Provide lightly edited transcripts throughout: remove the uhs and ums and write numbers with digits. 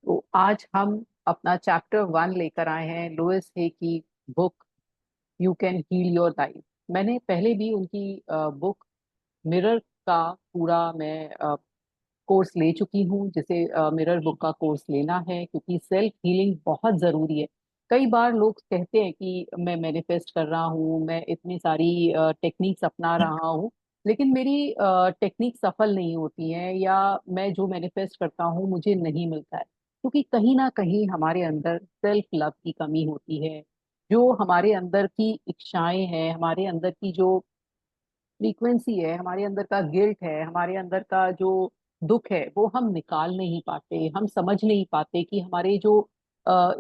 तो आज हम अपना चैप्टर 1 लेकर आए हैं लुइस हे की book you can heal your life. मैंने पहले भी उनकी बुक मिरर का पूरा मैं कोर्स ले चुकी हूँ, जिसे मिरर बुक का कोर्स लेना है क्योंकि सेल्फ हीलिंग बहुत ज़रूरी है। कई बार लोग कहते हैं कि मैं मैनिफेस्ट कर रहा हूँ, मैं इतनी सारी टेक्निक्स अपना रहा हूँ, लेकिन मेरी टेक्निक सफल नहीं होती हैं, या मैं जो मैनिफेस्ट करता हूँ मुझे नहीं मिलता है, क्योंकि कहीं ना कहीं हमारे अंदर सेल्फ लव की कमी होती है। जो हमारे अंदर की इच्छाएं हैं, हमारे अंदर की जो फ्रीक्वेंसी है, हमारे अंदर का गिल्ट है, हमारे अंदर का जो दुख है, वो हम निकाल नहीं पाते। हम समझ नहीं पाते कि हमारे जो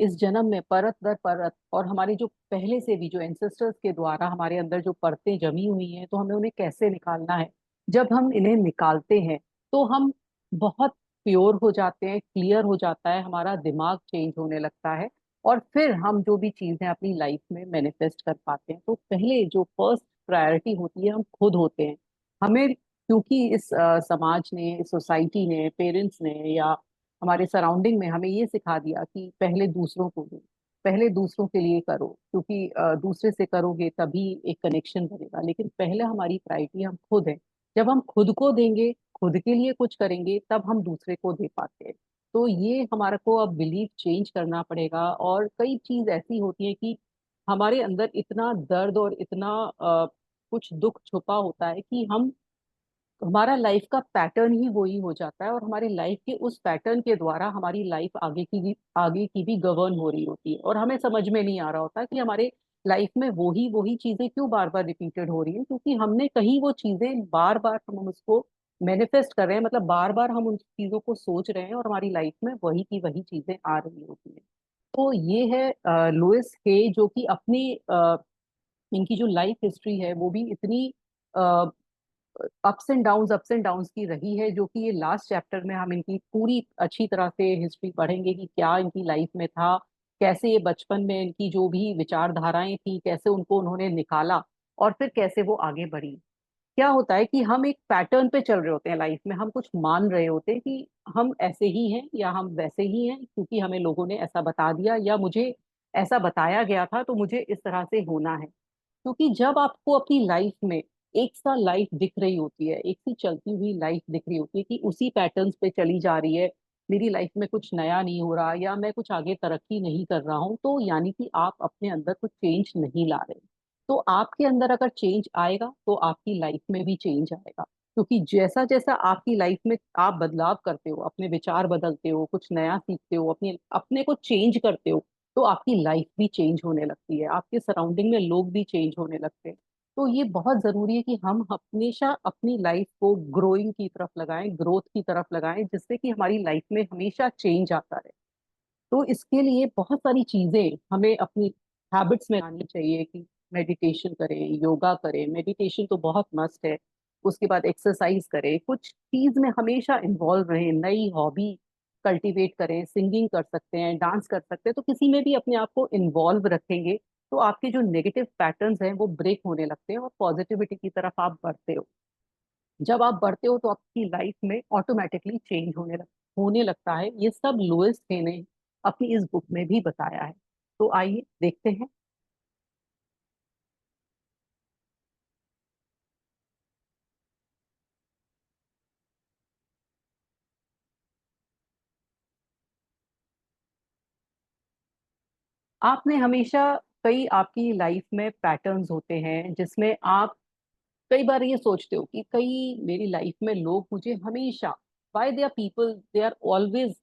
इस जन्म में परत दर परत, और हमारे जो पहले से भी जो एंसेस्टर्स के द्वारा हमारे अंदर जो परतें जमी हुई हैं, तो हमें उन्हें कैसे निकालना है। जब हम इन्हें निकालते हैं तो हम बहुत प्योर हो जाते हैं, क्लियर हो जाता है, हमारा दिमाग चेंज होने लगता है, और फिर हम जो भी चीजें अपनी लाइफ में मैनिफेस्ट कर पाते हैं। तो पहले जो फर्स्ट प्रायोरिटी होती है हम खुद होते हैं। हमें, क्योंकि इस समाज ने, इस सोसाइटी ने, पेरेंट्स ने या हमारे सराउंडिंग में हमें ये सिखा दिया कि पहले दूसरों को दो, पहले दूसरों के लिए करो, क्योंकि दूसरे से करोगे तभी एक कनेक्शन बनेगा। लेकिन पहले हमारी प्रायोरिटी हम खुद है। जब हम खुद को देंगे, खुद के लिए कुछ करेंगे, तब हम दूसरे को दे पाते हैं। तो ये हमारे को अब बिलीव चेंज करना पड़ेगा। और कई चीज ऐसी होती है कि हमारे अंदर इतना दर्द और इतना कुछ दुख छुपा होता है कि हम, हमारा लाइफ का पैटर्न ही वही हो जाता है, और हमारी लाइफ के उस पैटर्न के द्वारा हमारी लाइफ आगे की भी गवर्न हो रही होती है, और हमें समझ में नहीं आ रहा होता कि हमारे लाइफ में वही वही चीजें क्यों बार बार रिपीटेड हो रही हैं, क्योंकि हमने कहीं वो चीजें बार बार हम उसको मैनिफेस्ट कर रहे हैं, मतलब बार बार हम उन चीजों को सोच रहे हैं, और हमारी लाइफ में वही की वही चीजें आ रही होती हैं। तो ये है लुइस हे, जो कि अपनी इनकी जो लाइफ हिस्ट्री है वो भी इतनी अप्स एंड डाउन्स की रही है, जो कि ये लास्ट चैप्टर में हम इनकी पूरी अच्छी तरह से हिस्ट्री पढ़ेंगे कि क्या इनकी लाइफ में था, कैसे ये बचपन में इनकी जो भी विचारधाराएं थी, कैसे उनको उन्होंने निकाला, और फिर कैसे वो आगे बढ़ी। क्या होता है कि हम एक पैटर्न पे चल रहे होते हैं लाइफ में, हम कुछ मान रहे होते हैं कि हम ऐसे ही हैं या हम वैसे ही हैं, क्योंकि हमें लोगों ने ऐसा बता दिया या मुझे ऐसा बताया गया था, तो मुझे इस तरह से होना है। क्योंकि जब आपको अपनी लाइफ में एक सा लाइफ दिख रही होती है, एक सी चलती हुई लाइफ दिख रही होती है कि उसी पैटर्न्स पे चली जा रही है, मेरी लाइफ में कुछ नया नहीं हो रहा या मैं कुछ आगे तरक्की नहीं कर रहा हूँ, तो यानी कि आप अपने अंदर कुछ चेंज नहीं ला रहे। तो आपके अंदर अगर चेंज आएगा तो आपकी लाइफ में भी चेंज आएगा, क्योंकि जैसा जैसा आपकी लाइफ में आप बदलाव करते हो, अपने विचार बदलते हो, कुछ नया सीखते हो, अपने अपने को चेंज करते हो, तो आपकी लाइफ भी चेंज होने लगती है, आपके सराउंडिंग में लोग भी चेंज होने लगते हैं। तो ये बहुत जरूरी है कि हम हमेशा अपनी लाइफ को ग्रोइंग की तरफ लगाएं, ग्रोथ की तरफ लगाएं, जिससे कि हमारी लाइफ में हमेशा चेंज आता रहे। तो इसके लिए बहुत सारी चीजें हमें अपनी हैबिट्स में आनी चाहिए कि मेडिटेशन करें, योगा करें। मेडिटेशन तो बहुत मस्त है। उसके बाद एक्सरसाइज करें, कुछ चीज में हमेशा इन्वॉल्व रहें, नई हॉबी कल्टीवेट करें, सिंगिंग कर सकते हैं, डांस कर सकते हैं, तो किसी में भी अपने आप को इन्वॉल्व रखेंगे तो आपके जो नेगेटिव पैटर्न्स हैं वो ब्रेक होने लगते हैं और पॉजिटिविटी की तरफ आप बढ़ते हो। जब आप बढ़ते हो तो आपकी लाइफ में ऑटोमेटिकली चेंज होने लगता है। ये सब लुइस हे ने अपनी इस बुक में भी बताया है। तो आइए देखते हैं। आपने हमेशा, कई आपकी लाइफ में पैटर्न्स होते हैं जिसमें आप कई बार ये सोचते हो कि कई मेरी लाइफ में लोग मुझे हमेशा, why they are people, they are always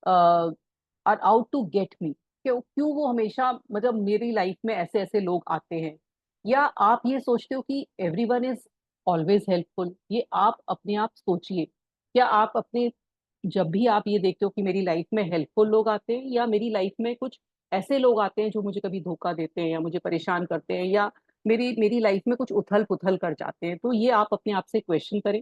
are out to get me, क्यों क्यों वो हमेशा, मतलब मेरी लाइफ में ऐसे ऐसे लोग आते हैं। या आप ये सोचते हो कि every one is always helpful. ये आप अपने आप सोचिए, क्या आप अपने, जब भी आप ये देखते हो कि मेरी लाइफ में हेल्पफुल लोग आते हैं या मेरी लाइफ में कुछ ऐसे लोग आते हैं जो मुझे कभी धोखा देते हैं या मुझे परेशान करते हैं या मेरी मेरी लाइफ में कुछ उथल पुथल कर जाते हैं, तो ये आप अपने आप से क्वेश्चन करें।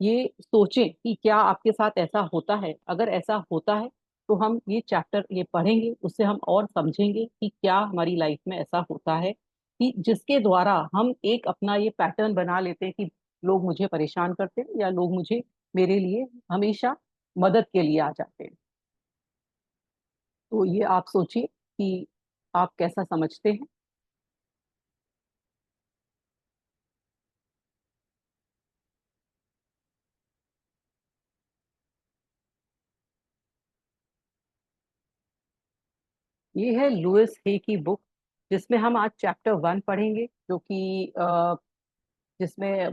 ये सोचें कि क्या आपके साथ ऐसा होता है। अगर ऐसा होता है तो हम ये चैप्टर ये पढ़ेंगे, उससे हम और समझेंगे कि क्या हमारी लाइफ में ऐसा होता है कि जिसके द्वारा हम एक अपना ये पैटर्न बना लेते हैं कि लोग मुझे परेशान करते हैं या लोग मुझे, मेरे लिए हमेशा मदद के लिए आ जाते हैं। तो ये आप सोचिए कि आप कैसा समझते हैं। ये है लुइस हे की बुक, जिसमें हम आज चैप्टर 1 पढ़ेंगे, जो कि जिसमें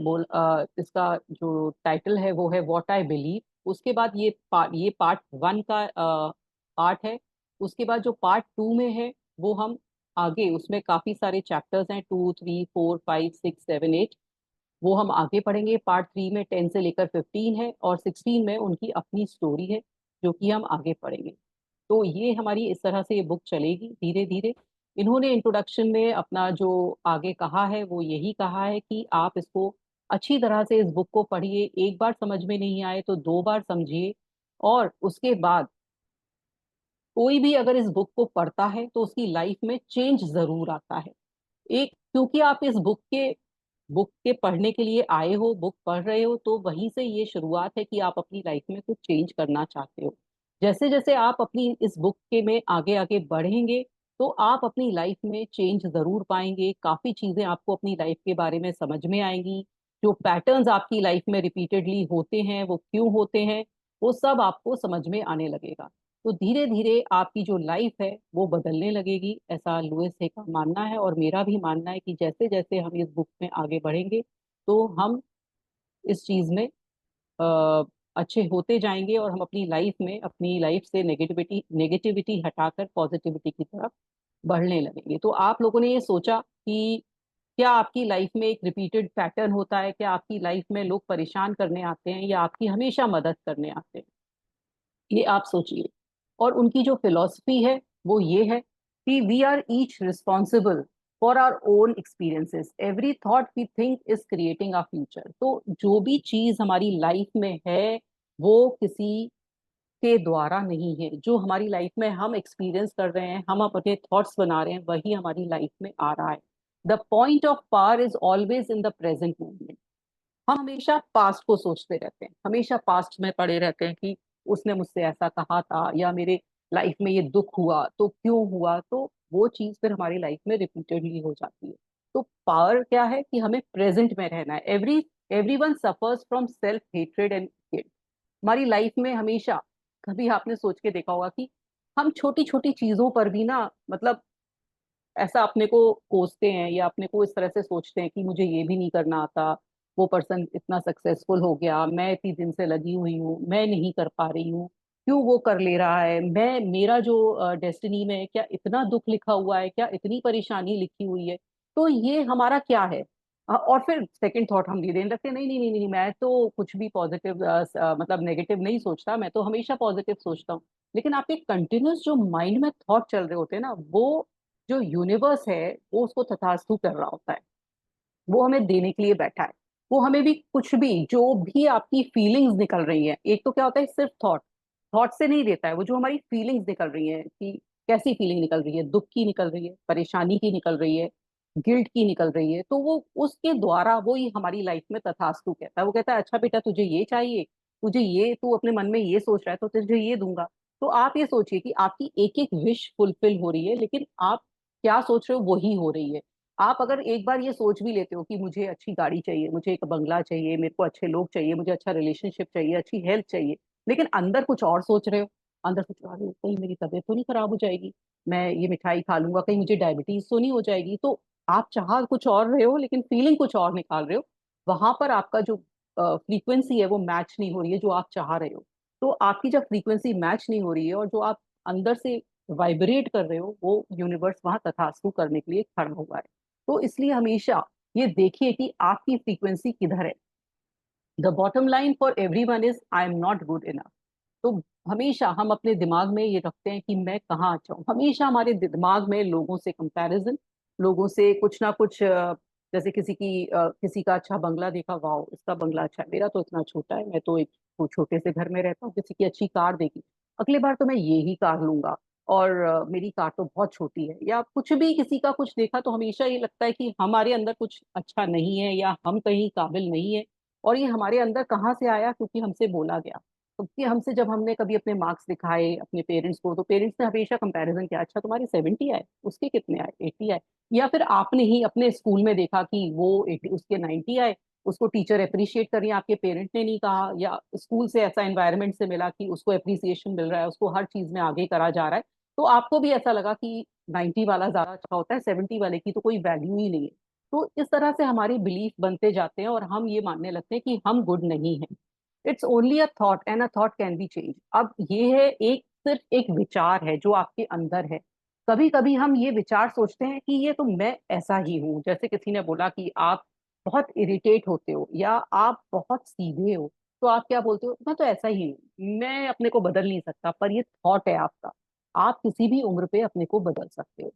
इसका जो टाइटल है वो है व्हाट आई बिलीव। उसके बाद ये पार्ट 1 का पार्ट है। उसके बाद जो पार्ट 2 में है वो हम आगे, उसमें काफी सारे चैप्टर्स हैं, 2, 3, 4, 5, 6, 7, 8। वो हम आगे पढ़ेंगे। पार्ट 3 में 10 से लेकर 15 है, और 16 में उनकी अपनी स्टोरी है, जो कि हम आगे पढ़ेंगे। तो ये हमारी इस तरह से ये बुक चलेगी धीरे धीरे। इन्होंने इंट्रोडक्शन में अपना जो आगे कहा है वो यही कहा है कि आप इसको अच्छी तरह से इस बुक को पढ़िए, एक बार समझ में नहीं आए तो 2 बार समझिए, और उसके बाद कोई भी अगर इस बुक को पढ़ता है तो उसकी लाइफ में चेंज जरूर आता है। एक, क्योंकि आप इस बुक के पढ़ने के लिए आए हो, बुक पढ़ रहे हो, तो वहीं से ये शुरुआत है कि आप अपनी लाइफ में कुछ चेंज करना चाहते हो। जैसे जैसे आप अपनी इस बुक के में आगे आगे बढ़ेंगे, तो आप अपनी लाइफ में चेंज जरूर पाएंगे। काफी चीजें आपको अपनी लाइफ के बारे में समझ में आएंगी। जो पैटर्न्स आपकी लाइफ में रिपीटेडली होते हैं वो क्यों होते हैं, वो सब आपको समझ में आने लगेगा। तो धीरे धीरे आपकी जो लाइफ है वो बदलने लगेगी, ऐसा लुइस हे का मानना है। और मेरा भी मानना है कि जैसे जैसे हम इस बुक में आगे बढ़ेंगे, तो हम इस चीज में अ, अच्छे होते जाएंगे, और हम अपनी लाइफ से नेगेटिविटी नेगेटिविटी हटाकर पॉजिटिविटी की तरफ बढ़ने लगेंगे। तो आप लोगों ने ये सोचा कि क्या आपकी लाइफ में एक रिपीटेड पैटर्न होता है? क्या आपकी लाइफ में लोग परेशान करने आते हैं, या आपकी हमेशा मदद करने आते हैं? ये आप सोचिए। और उनकी जो फिलॉसफी है वो ये है कि we are each responsible for our own experiences, every thought we think is creating our future. तो जो भी चीज हमारी लाइफ में है वो किसी के द्वारा नहीं है। जो हमारी लाइफ में हम एक्सपीरियंस कर रहे हैं, हम अपने थॉट्स बना रहे हैं, वही हमारी लाइफ में आ रहा है। The point of power is always in the present moment. हम हमेशा पास्ट को सोचते रहते हैं, हमेशा पास्ट में पड़े रहते हैं कि उसने मुझसे ऐसा कहा था, या मेरे लाइफ में ये दुख हुआ तो क्यों हुआ। तो वो चीज फिर हमारी लाइफ में रिपीटेडली हो जाती है। तो पावर क्या है कि हमें प्रेजेंट में रहना है। Everyone suffers from self hatred and guilt. हमारी लाइफ में हमेशा, कभी आपने सोच के देखा होगा कि हम छोटी छोटी चीजों पर भी ना, मतलब ऐसा अपने को कोसते हैं, या अपने को इस तरह से सोचते हैं कि मुझे ये भी नहीं करना आता, वो पर्सन इतना सक्सेसफुल हो गया, मैं इतनी दिन से लगी हुई हूँ, मैं नहीं कर पा रही हूँ, क्यों वो कर ले रहा है, मैं मेरा जो डेस्टिनी में क्या इतना दुख लिखा हुआ है, क्या इतनी परेशानी लिखी हुई है, तो ये हमारा क्या है। और फिर सेकंड थॉट हम ये देने लगते हैं, नहीं नहीं नहीं नहीं, मैं तो कुछ भी पॉजिटिव मतलब नेगेटिव नहीं सोचता, मैं तो हमेशा पॉजिटिव सोचता हूँ। लेकिन आपके कंटिन्यूस जो माइंड में थॉट चल रहे होते हैं ना, वो जो यूनिवर्स है वो उसको तथास्तु कर रहा होता है। वो हमें देने के लिए बैठा है। वो हमें भी कुछ भी, जो भी आपकी फीलिंग्स निकल रही है, एक तो क्या होता है सिर्फ थॉट से नहीं देता है, वो जो हमारी फीलिंग्स निकल रही है कि कैसी फीलिंग निकल रही है, दुख की निकल रही है, परेशानी की निकल रही है, गिल्ट की निकल रही है, तो वो उसके द्वारा वो ही हमारी लाइफ में तथास्तु कहता है। वो कहता है अच्छा बेटा तुझे ये चाहिए, तुझे ये, तू अपने मन में ये सोच रहा है तो तुझे ये दूंगा। तो आप ये सोचिए कि आपकी एक एक विश फुलफिल हो रही है, लेकिन आप क्या सोच रहे हो वही हो रही है। आप अगर एक बार ये सोच भी लेते हो कि मुझे अच्छी गाड़ी चाहिए, मुझे एक बंगला चाहिए, मेरे को अच्छे लोग चाहिए, मुझे अच्छा रिलेशनशिप चाहिए, अच्छी हेल्थ चाहिए, लेकिन अंदर कुछ और सोच रहे हो, अंदर सोच रहे हो अरे कहीं मेरी तबीयत तो नहीं खराब हो जाएगी, मैं ये मिठाई खा लूंगा कहीं मुझे डायबिटीज तो नहीं हो जाएगी, तो आप चाह कुछ और रहे हो लेकिन फीलिंग कुछ और निकाल रहे हो। वहां पर आपका जो फ्रीक्वेंसी है वो मैच नहीं हो रही है जो आप चाह रहे हो। तो आपकी जब फ्रीक्वेंसी मैच नहीं हो रही है और जो आप अंदर से वाइब्रेट कर रहे हो, वो यूनिवर्स वहां तथास्तु करने के लिए खड़ा हुआ है। तो इसलिए हमेशा ये देखिए कि आपकी फ्रीक्वेंसी किधर है। The bottom line for every one is I am not good enough. तो हमेशा हम अपने दिमाग में ये रखते हैं कि मैं कहाँ अच्छा हूँ। हमेशा हमारे दिमाग में लोगों से कंपैरिजन, लोगों से कुछ ना कुछ जैसे किसी का अच्छा बंगला देखा, वाह इसका बंगला अच्छा है, मेरा तो इतना छोटा है, मैं तो एक छोटे से घर में रहता हूँ। किसी की अच्छी कार देखी, अगली बार तो मैं ये ही कार लूंगा, और मेरी कार तो बहुत छोटी है। या कुछ भी किसी का कुछ देखा तो हमेशा ये लगता है कि हमारे अंदर कुछ अच्छा नहीं है, या हम कहीं काबिल नहीं है। और ये हमारे अंदर कहाँ से आया? क्योंकि हमसे बोला गया। क्योंकि हमसे जब हमने कभी अपने मार्क्स दिखाए अपने पेरेंट्स को, तो पेरेंट्स ने हमेशा कंपैरिजन किया, अच्छा तुम्हारे 70 आए, उसके कितने आए, 80 आए। या फिर आपने ही अपने स्कूल में देखा कि वो 80, उसके 90 आए, उसको टीचर अप्रिशिएट कर रही है, आपके पेरेंट ने नहीं कहा, या स्कूल से ऐसा एनवायरनमेंट से मिला कि उसको अप्रिसिएशन मिल रहा है, उसको हर चीज में आगे करा जा रहा है, तो आपको भी ऐसा लगा कि 90 वाला ज्यादा अच्छा होता है, 70 वाले की तो कोई वैल्यू ही नहीं है। तो इस तरह से हमारी बिलीफ बनते जाते हैं और हम ये मानने लगते हैं कि हम गुड नहीं है। It's only a thought and a thought can be change. अब ये है एक, सिर्फ एक विचार है जो आपके अंदर है। कभी कभी हम ये विचार सोचते हैं कि ये तो मैं ऐसा ही हूं, जैसे किसी ने बोला कि आप बहुत इरिटेट होते हो या आप बहुत सीधे हो, तो आप क्या बोलते हो, मैं तो ऐसा ही हूँ, मैं अपने को बदल नहीं सकता। पर ये थॉट है आपका, आप किसी भी उम्र पे अपने को बदल सकते हो।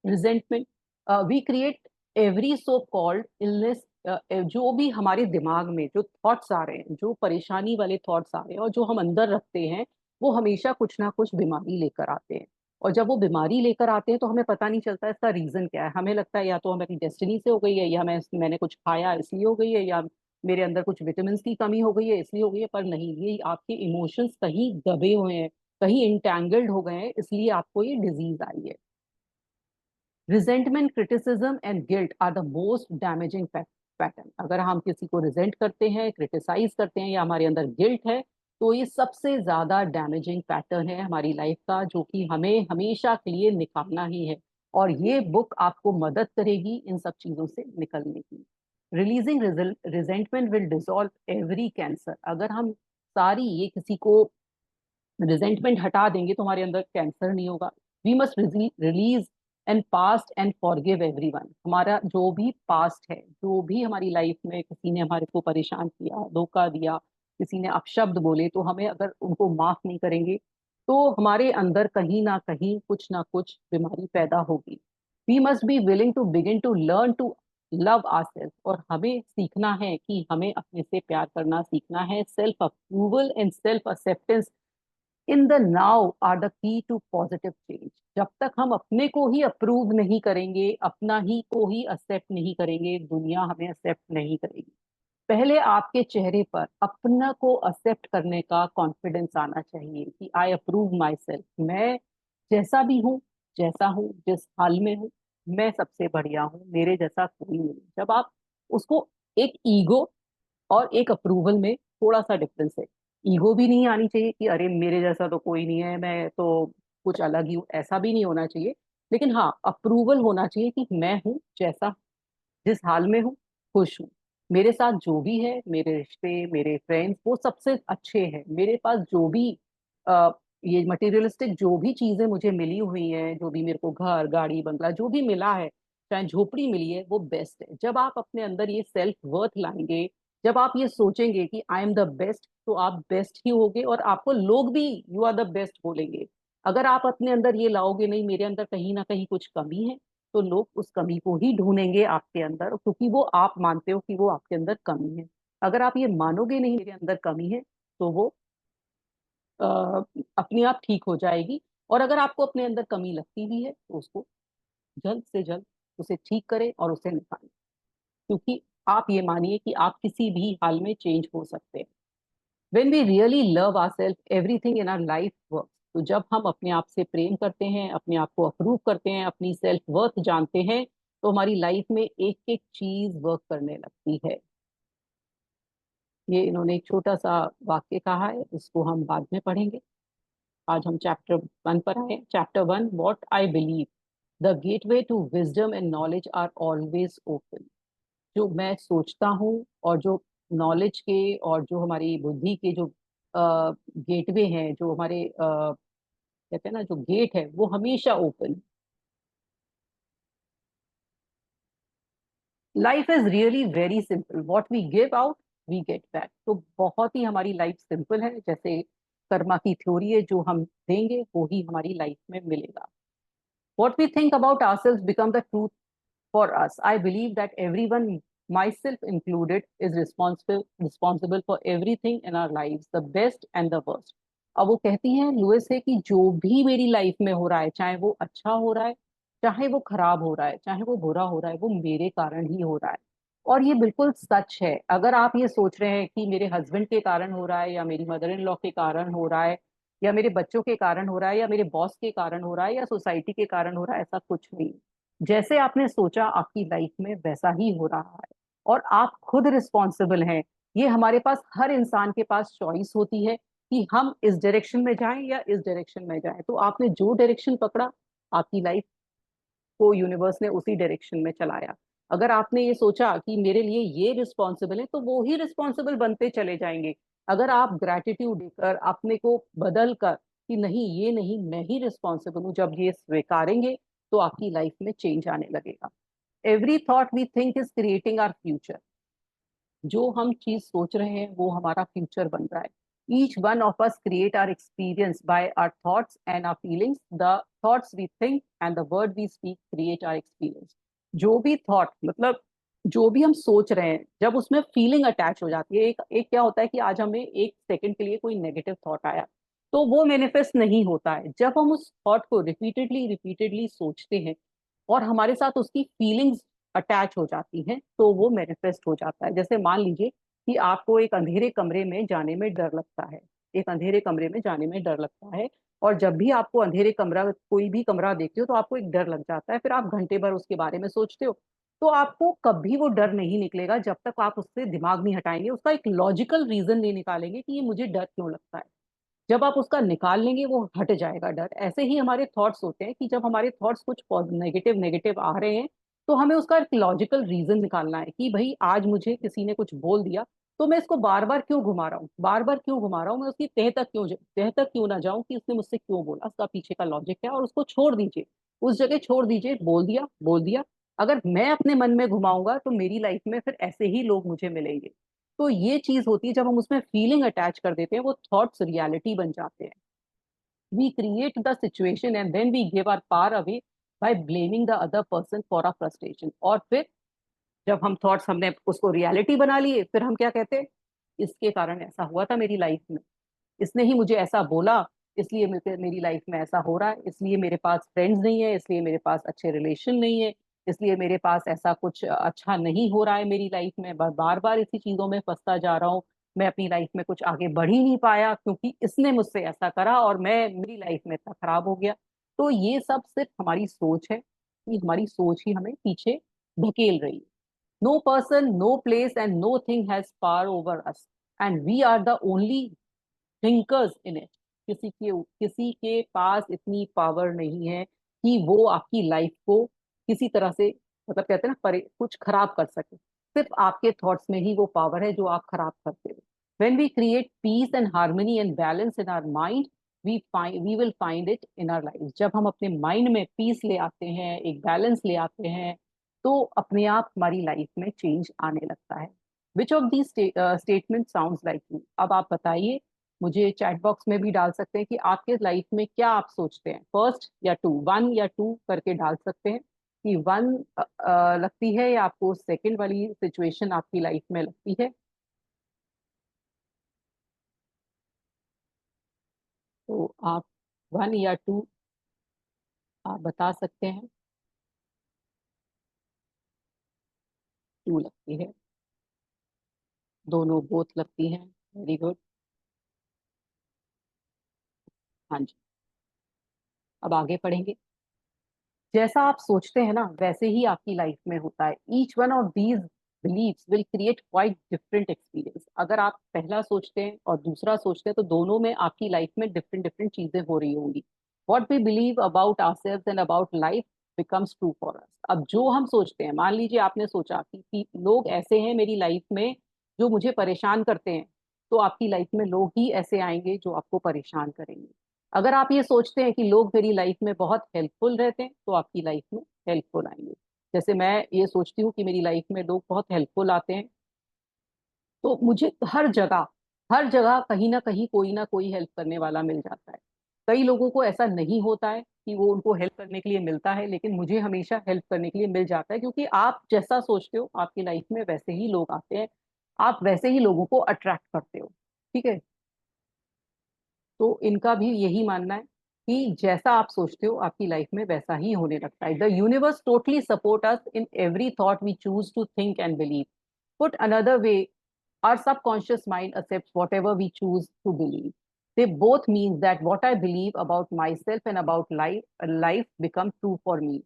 Resentment, we create every so called illness, जो भी हमारे दिमाग में जो थॉट्स आ रहे हैं, जो परेशानी वाले थॉट्स आ रहे हैं और जो हम अंदर रखते हैं, वो हमेशा कुछ ना कुछ बीमारी लेकर आते हैं। और जब वो बीमारी लेकर आते हैं तो हमें पता नहीं चलता इसका रीजन क्या है। हमें लगता है या तो हमारी डेस्टिनी से हो गई है, या मैंने कुछ खाया इसलिए हो गई है, या मेरे अंदर कुछ विटामिन की कमी हो गई है इसलिए हो गई है। पर नहीं, ये आपके इमोशंस कहीं दबे हुए हैं, कहीं इंटैंगल्ड हो गए हैं, इसलिए आपको ये डिजीज आई है। Resentment, criticism and guilt are the most damaging pattern. अगर हम किसी को रिजेंट करते हैं, क्रिटिसाइज करते हैं, या हमारे अंदर गिल्ट है, तो ये सबसे ज्यादा डैमेजिंग पैटर्न है हमारी लाइफ का, जो कि हमें हमेशा के लिए निकालना ही है। और ये बुक आपको मदद करेगी इन सब चीजों से निकलने की। Releasing resentment will dissolve every cancer. अगर हम सारी ये किसी को रिजेंटमेंट हटा देंगे तो हमारे अंदर कैंसर नहीं होगा। We must release and past and forgive everyone. हमारा जो भी पास्ट है, जो भी हमारी लाइफ में किसी ने हमारे को परेशान किया, धोखा दिया, किसी ने अपशब्द बोले, तो हमें अगर उनको माफ नहीं करेंगे तो हमारे अंदर कहीं ना कुछ बीमारी पैदा होगी। We must be willing to begin to learn to love ourself. और हमें सीखना है कि हमें अपने से प्यार करना सीखना है। Self approval and self acceptance in the now are the key to positive change. जब तक हम अपने को ही अप्रूव नहीं करेंगे, अपना ही को ही एक्सेप्ट नहीं करेंगे, दुनिया हमें एक्सेप्ट नहीं करेगी। पहले आपके चेहरे पर अपना को एक्सेप्ट करने का कॉन्फिडेंस आना चाहिए कि आई अप्रूव माई सेल्फ। मैं जैसा भी हूँ, जैसा हूँ, जिस हाल में हूँ, मैं सबसे बढ़िया हूँ, मेरे जैसा कोई नहीं। जब आप उसको, एक ईगो और एक अप्रूवल में थोड़ा सा डिफरेंस है। ईगो भी नहीं आनी चाहिए कि अरे मेरे जैसा तो कोई नहीं है, मैं तो कुछ अलग ही हूँ, ऐसा भी नहीं होना चाहिए। लेकिन हाँ, अप्रूवल होना चाहिए कि मैं हूँ जैसा, जिस हाल में हूँ, खुश हूँ। मेरे साथ जो भी है, मेरे रिश्ते, मेरे फ्रेंड्स, वो सबसे अच्छे हैं। मेरे पास जो भी आ, ये मटेरियलिस्टिक जो भी चीजें मुझे मिली हुई हैं, जो भी मेरे को घर गाड़ी बंगला जो भी मिला है, चाहे झोपड़ी मिली है, वो बेस्ट है। जब आप अपने अंदर ये सेल्फ वर्थ लाएंगे, जब आप ये सोचेंगे कि आई एम द बेस्ट, तो आप बेस्ट ही होगे और आपको लोग भी यू आर द बेस्ट बोलेंगे। अगर आप अपने अंदर ये लाओगे नहीं, मेरे अंदर कहीं ना कहीं कुछ कमी है, तो लोग उस कमी को ही ढूंढेंगे आपके अंदर, क्योंकि वो आप मानते हो कि वो आपके अंदर कमी है। अगर आप ये मानोगे नहीं मेरे अंदर कमी है, तो वो अ, अपने आप ठीक हो जाएगी। और अगर आपको अपने अंदर कमी लगती भी है, तो उसको जल्द से जल्द उसे ठीक करें और उसे निकालें। क्योंकि आप ये मानिए कि आप किसी भी हाल में चेंज हो सकते हैं। When we really love ourselves, everything in our life works. तो जब हम अपने आप से प्रेम करते हैं, अपने आप को अप्रूव करते हैं, अपनी सेल्फ वर्थ जानते हैं, तो हमारी लाइफ में एक एक चीज वर्क करने लगती है। ये इन्होंने एक छोटा सा वाक्य कहा है, इसको हम बाद में पढ़ेंगे। आज हम चैप्टर 1 पर आए। Chapter 1, what I believe, the gateway to wisdom and knowledge are always open. जो मैं सोचता हूँ और जो नॉलेज के और जो हमारी बुद्धि के जो गेटवे हैं, जो हमारे कहते हैं ना, जो गेट है, वो हमेशा open. Life is really very simple, what we give out we get back. तो बहुत ही हमारी लाइफ सिंपल है, जैसे कर्मा की थ्योरी है, जो हम देंगे वो ही हमारी लाइफ में मिलेगा। What we think about ourselves become the truth for us. I believe that everyone, myself included, is responsible for everything in our lives, the best and the worst. अब वो कहती हैं लुइस है कि जो भी मेरी लाइफ में हो रहा है, चाहे वो अच्छा हो रहा है, चाहे वो खराब हो रहा है, चाहे वो बुरा हो रहा है, वो मेरे कारण ही हो रहा है। और ये बिल्कुल सच है। अगर आप ये सोच रहे हैं कि मेरे हस्बैंड के कारण हो रहा है, या मेरी मदर इन लॉ के कारण हो रहा है, या मेरे बच्चों के कारण हो रहा है, या मेरे बॉस के कारण हो रहा है, या सोसाइटी के कारण हो रहा है, ऐसा कुछ नहीं। जैसे आपने सोचा आपकी लाइफ में वैसा ही हो रहा है, और आप खुद रिस्पॉन्सिबल हैं। ये हमारे पास, हर इंसान के पास चॉइस होती है कि हम इस डायरेक्शन में जाएं या इस डायरेक्शन में जाएं। तो आपने जो डायरेक्शन पकड़ा, आपकी लाइफ को यूनिवर्स ने उसी डायरेक्शन में चलाया। अगर आपने ये सोचा कि मेरे लिए ये रिस्पॉन्सिबल है, तो वो ही रिस्पॉन्सिबल बनते चले जाएंगे। अगर आप ग्रैटिट्यूड देकर, अपने को बदल कर, कि नहीं ये नहीं, मैं ही रिस्पॉन्सिबल हूँ, जब ये स्वीकारेंगे, तो आपकी लाइफ में चेंज आने लगेगा। Every thought we think is creating our future. जो हम चीज सोच रहे हैं वो हमारा फ्यूचर बन रहा है। Each one of us create our experience by our thoughts and our feelings. The thoughts we think and the word we speak create our experience. जो भी थॉट, मतलब जो भी हम सोच रहे हैं, जब उसमें फीलिंग अटैच हो जाती है, एक एक क्या होता है कि आज हमें एक सेकंड के लिए कोई नेगेटिव थॉट आया, तो वो मैनिफेस्ट नहीं होता है। जब हम उस थॉट को रिपीटेडली रिपीटेडली सोचते हैं, और हमारे साथ उसकी फीलिंग्स अटैच हो जाती हैं, तो वो मैनिफेस्ट हो जाता है। जैसे मान लीजिए कि आपको एक अंधेरे कमरे में जाने में डर लगता है। एक अंधेरे कमरे में जाने में डर लगता है, और जब भी आपको अंधेरे कमरा, कोई भी कमरा देखते हो, तो आपको एक डर लग जाता है। फिर आप घंटे भर उसके बारे में सोचते हो, तो आपको कभी वो डर नहीं निकलेगा जब तक आप उससे दिमाग नहीं हटाएंगे, उसका एक लॉजिकल रीजन नहीं निकालेंगे कि ये मुझे डर क्यों लगता है। जब आप उसका निकाल लेंगे, वो हट जाएगा डर। ऐसे ही हमारे थॉट्स होते हैं कि जब हमारे थॉट्स कुछ नेगेटिव नेगेटिव आ रहे हैं, तो हमें उसका एक लॉजिकल रीजन निकालना है कि भाई आज मुझे किसी ने कुछ बोल दिया, तो मैं इसको बार बार क्यों घुमा रहा हूँ, बार बार क्यों घुमा रहा हूँ, मैं उसकी तह तक क्यों ना जाऊं कि उसने मुझसे क्यों बोला, उसका पीछे का लॉजिक क्या है, और उसको छोड़ दीजिए। उस जगह छोड़ दीजिए, बोल दिया बोल दिया। अगर मैं अपने मन में घुमाऊंगा, तो मेरी लाइफ में फिर ऐसे ही लोग मुझे मिलेंगे। तो ये चीज होती है, जब हम उसमें फीलिंग अटैच कर देते हैं, वो थॉट्स रियलिटी बन जाते हैं। We create the situation and then we give our power away by blaming the other person for our frustration. और फिर जब हम थॉट्स, हमने उसको रियलिटी बना लिए, फिर हम क्या कहते हैं, इसके कारण ऐसा हुआ था मेरी लाइफ में, इसने ही मुझे ऐसा बोला, इसलिए मेरी लाइफ में ऐसा हो रहा है, इसलिए मेरे पास फ्रेंड्स नहीं है, इसलिए मेरे पास अच्छे रिलेशन नहीं है, इसलिए मेरे पास ऐसा कुछ अच्छा नहीं हो रहा है मेरी लाइफ में। बार बार इसी चीजों में फंसता जा रहा हूँ। मैं अपनी लाइफ में कुछ आगे बढ़ ही नहीं पाया, क्योंकि इसने मुझसे ऐसा करा, और मेरी लाइफ में इतना खराब हो गया। तो ये सब सिर्फ हमारी सोच है, कि हमारी सोच ही हमें पीछे धकेल रही है। No person, no place and no thing has power over us, and we are the only thinkers in it. किसी के पास इतनी पावर नहीं है कि वो आपकी लाइफ को किसी तरह से, मतलब कहते हैं ना, कुछ खराब कर सके। सिर्फ आपके थॉट्स में ही वो पावर है जो आप खराब करते हो। When we create peace and harmony and balance in our mind, we will find it in our life. जब हम अपने माइंड में पीस ले आते हैं, एक बैलेंस ले आते हैं, तो अपने आप हमारी लाइफ में चेंज आने लगता है। Which of the statement sounds like you? अब आप बताइए, मुझे चैट बॉक्स में भी डाल सकते हैं कि आपके लाइफ में क्या आप सोचते हैं। फर्स्ट या टू, वन या टू करके डाल सकते हैं, कि वन लगती है, या आपको सेकंड वाली सिचुएशन आपकी लाइफ में लगती है। तो आप वन या टू आप बता सकते हैं। टू लगती है, दोनों बोथ लगती हैं। Very good. हाँ जी। अब आगे पढ़ेंगे। जैसा आप सोचते हैं ना, वैसे ही आपकी लाइफ में होता है। Each one of these beliefs will create quite different experience. अगर आप पहला सोचते हैं और दूसरा सोचते हैं, तो दोनों में आपकी लाइफ में डिफरेंट डिफरेंट चीजें हो रही होंगी। What we believe about ourselves and about life becomes true for us. अब जो हम सोचते हैं, मान लीजिए आपने सोचा कि लोग ऐसे हैं मेरी लाइफ में जो मुझे परेशान करते हैं, तो आपकी लाइफ में लोग ही ऐसे आएंगे जो आपको परेशान करेंगे। अगर आप ये सोचते हैं कि लोग मेरी लाइफ में बहुत हेल्पफुल रहते हैं, तो आपकी लाइफ में हेल्पफुल आएंगे। जैसे मैं ये सोचती हूँ कि मेरी लाइफ में लोग बहुत हेल्पफुल आते हैं, तो मुझे हर जगह कहीं ना कहीं कोई ना कोई हेल्प करने वाला मिल जाता है। कई लोगों को ऐसा नहीं होता है कि वो उनको हेल्प करने के लिए मिलता है, लेकिन मुझे हमेशा हेल्प करने के लिए मिल जाता है, क्योंकि आप जैसा सोचते हो आपकी लाइफ में वैसे ही लोग आते हैं। आप वैसे ही लोगों को अट्रैक्ट करते हो। ठीक है। तो इनका भी यही मानना है। कि जैसा आप सोचते हो आपकी लाइफ में वैसा ही होने लगता है। The universe totally support us in every thought we choose to think and believe. Put another way, our subconscious mind accepts whatever we choose to believe. They both mean that what I believe about myself and about life become true for me.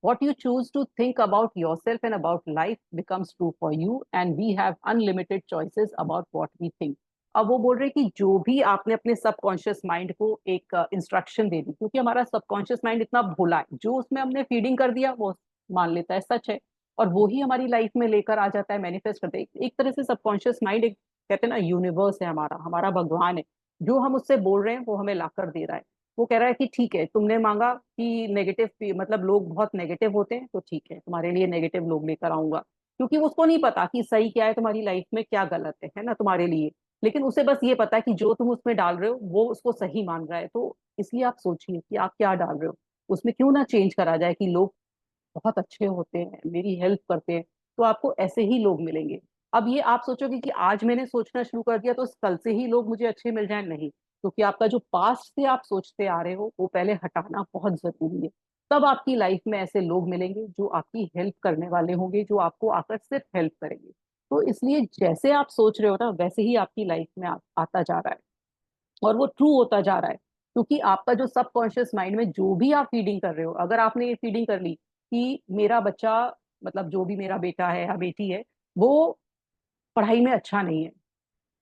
What you choose to think about yourself and about life becomes true for you, and we have unlimited choices about what we think. अब वो बोल रहे हैं कि जो भी आपने अपने सबकॉन्शियस माइंड को एक इंस्ट्रक्शन दे दी, क्योंकि हमारा सबकॉन्शियस माइंड इतना भोला है, जो उसमें हमने फीडिंग कर दिया वो मान लेता है सच है, और वो ही हमारी लाइफ में लेकर आ जाता है, मैनिफेस्ट करते हैं। एक तरह से सबकॉन्शियस माइंड एक, कहते हैं ना, यूनिवर्स है, हमारा हमारा भगवान है। जो हम उससे बोल रहे हैं वो हमें ला कर दे रहा है। वो कह रहा है कि ठीक है, तुमने मांगा कि नेगेटिव, मतलब लोग बहुत नेगेटिव होते हैं, तो ठीक है, तुम्हारे लिए नेगेटिव लोग लेकर आऊंगा। क्योंकि उसको नहीं पता कि सही क्या है तुम्हारी लाइफ में, क्या गलत है ना, तुम्हारे लिए। लेकिन उसे बस ये पता है कि जो तुम उसमें डाल रहे हो वो उसको सही मान रहा है। तो इसलिए आप सोचिए कि आप क्या डाल रहे हो, उसमें क्यों ना चेंज करा जाए कि लोग बहुत अच्छे होते हैं, मेरी हेल्प करते हैं, तो आपको ऐसे ही लोग मिलेंगे। अब ये आप सोचोगे कि आज मैंने सोचना शुरू कर दिया तो कल से ही लोग मुझे अच्छे मिल जाए, नहीं। क्योंकि आपका जो पास्ट से आप सोचते आ रहे हो वो पहले हटाना बहुत जरूरी है। तब आपकी लाइफ में ऐसे लोग मिलेंगे जो आपकी हेल्प करने वाले होंगे, जो आपको आकर सिर्फ हेल्प करेंगे। तो इसलिए जैसे आप सोच रहे हो ना, वैसे ही आपकी लाइफ में आता जा रहा है, और वो ट्रू होता जा रहा है। क्योंकि आपका जो सबकॉन्शियस माइंड में जो भी आप फीडिंग कर रहे हो, अगर आपने ये फीडिंग कर ली कि मेरा बच्चा, मतलब जो भी मेरा बेटा है या बेटी है, वो पढ़ाई में अच्छा नहीं है,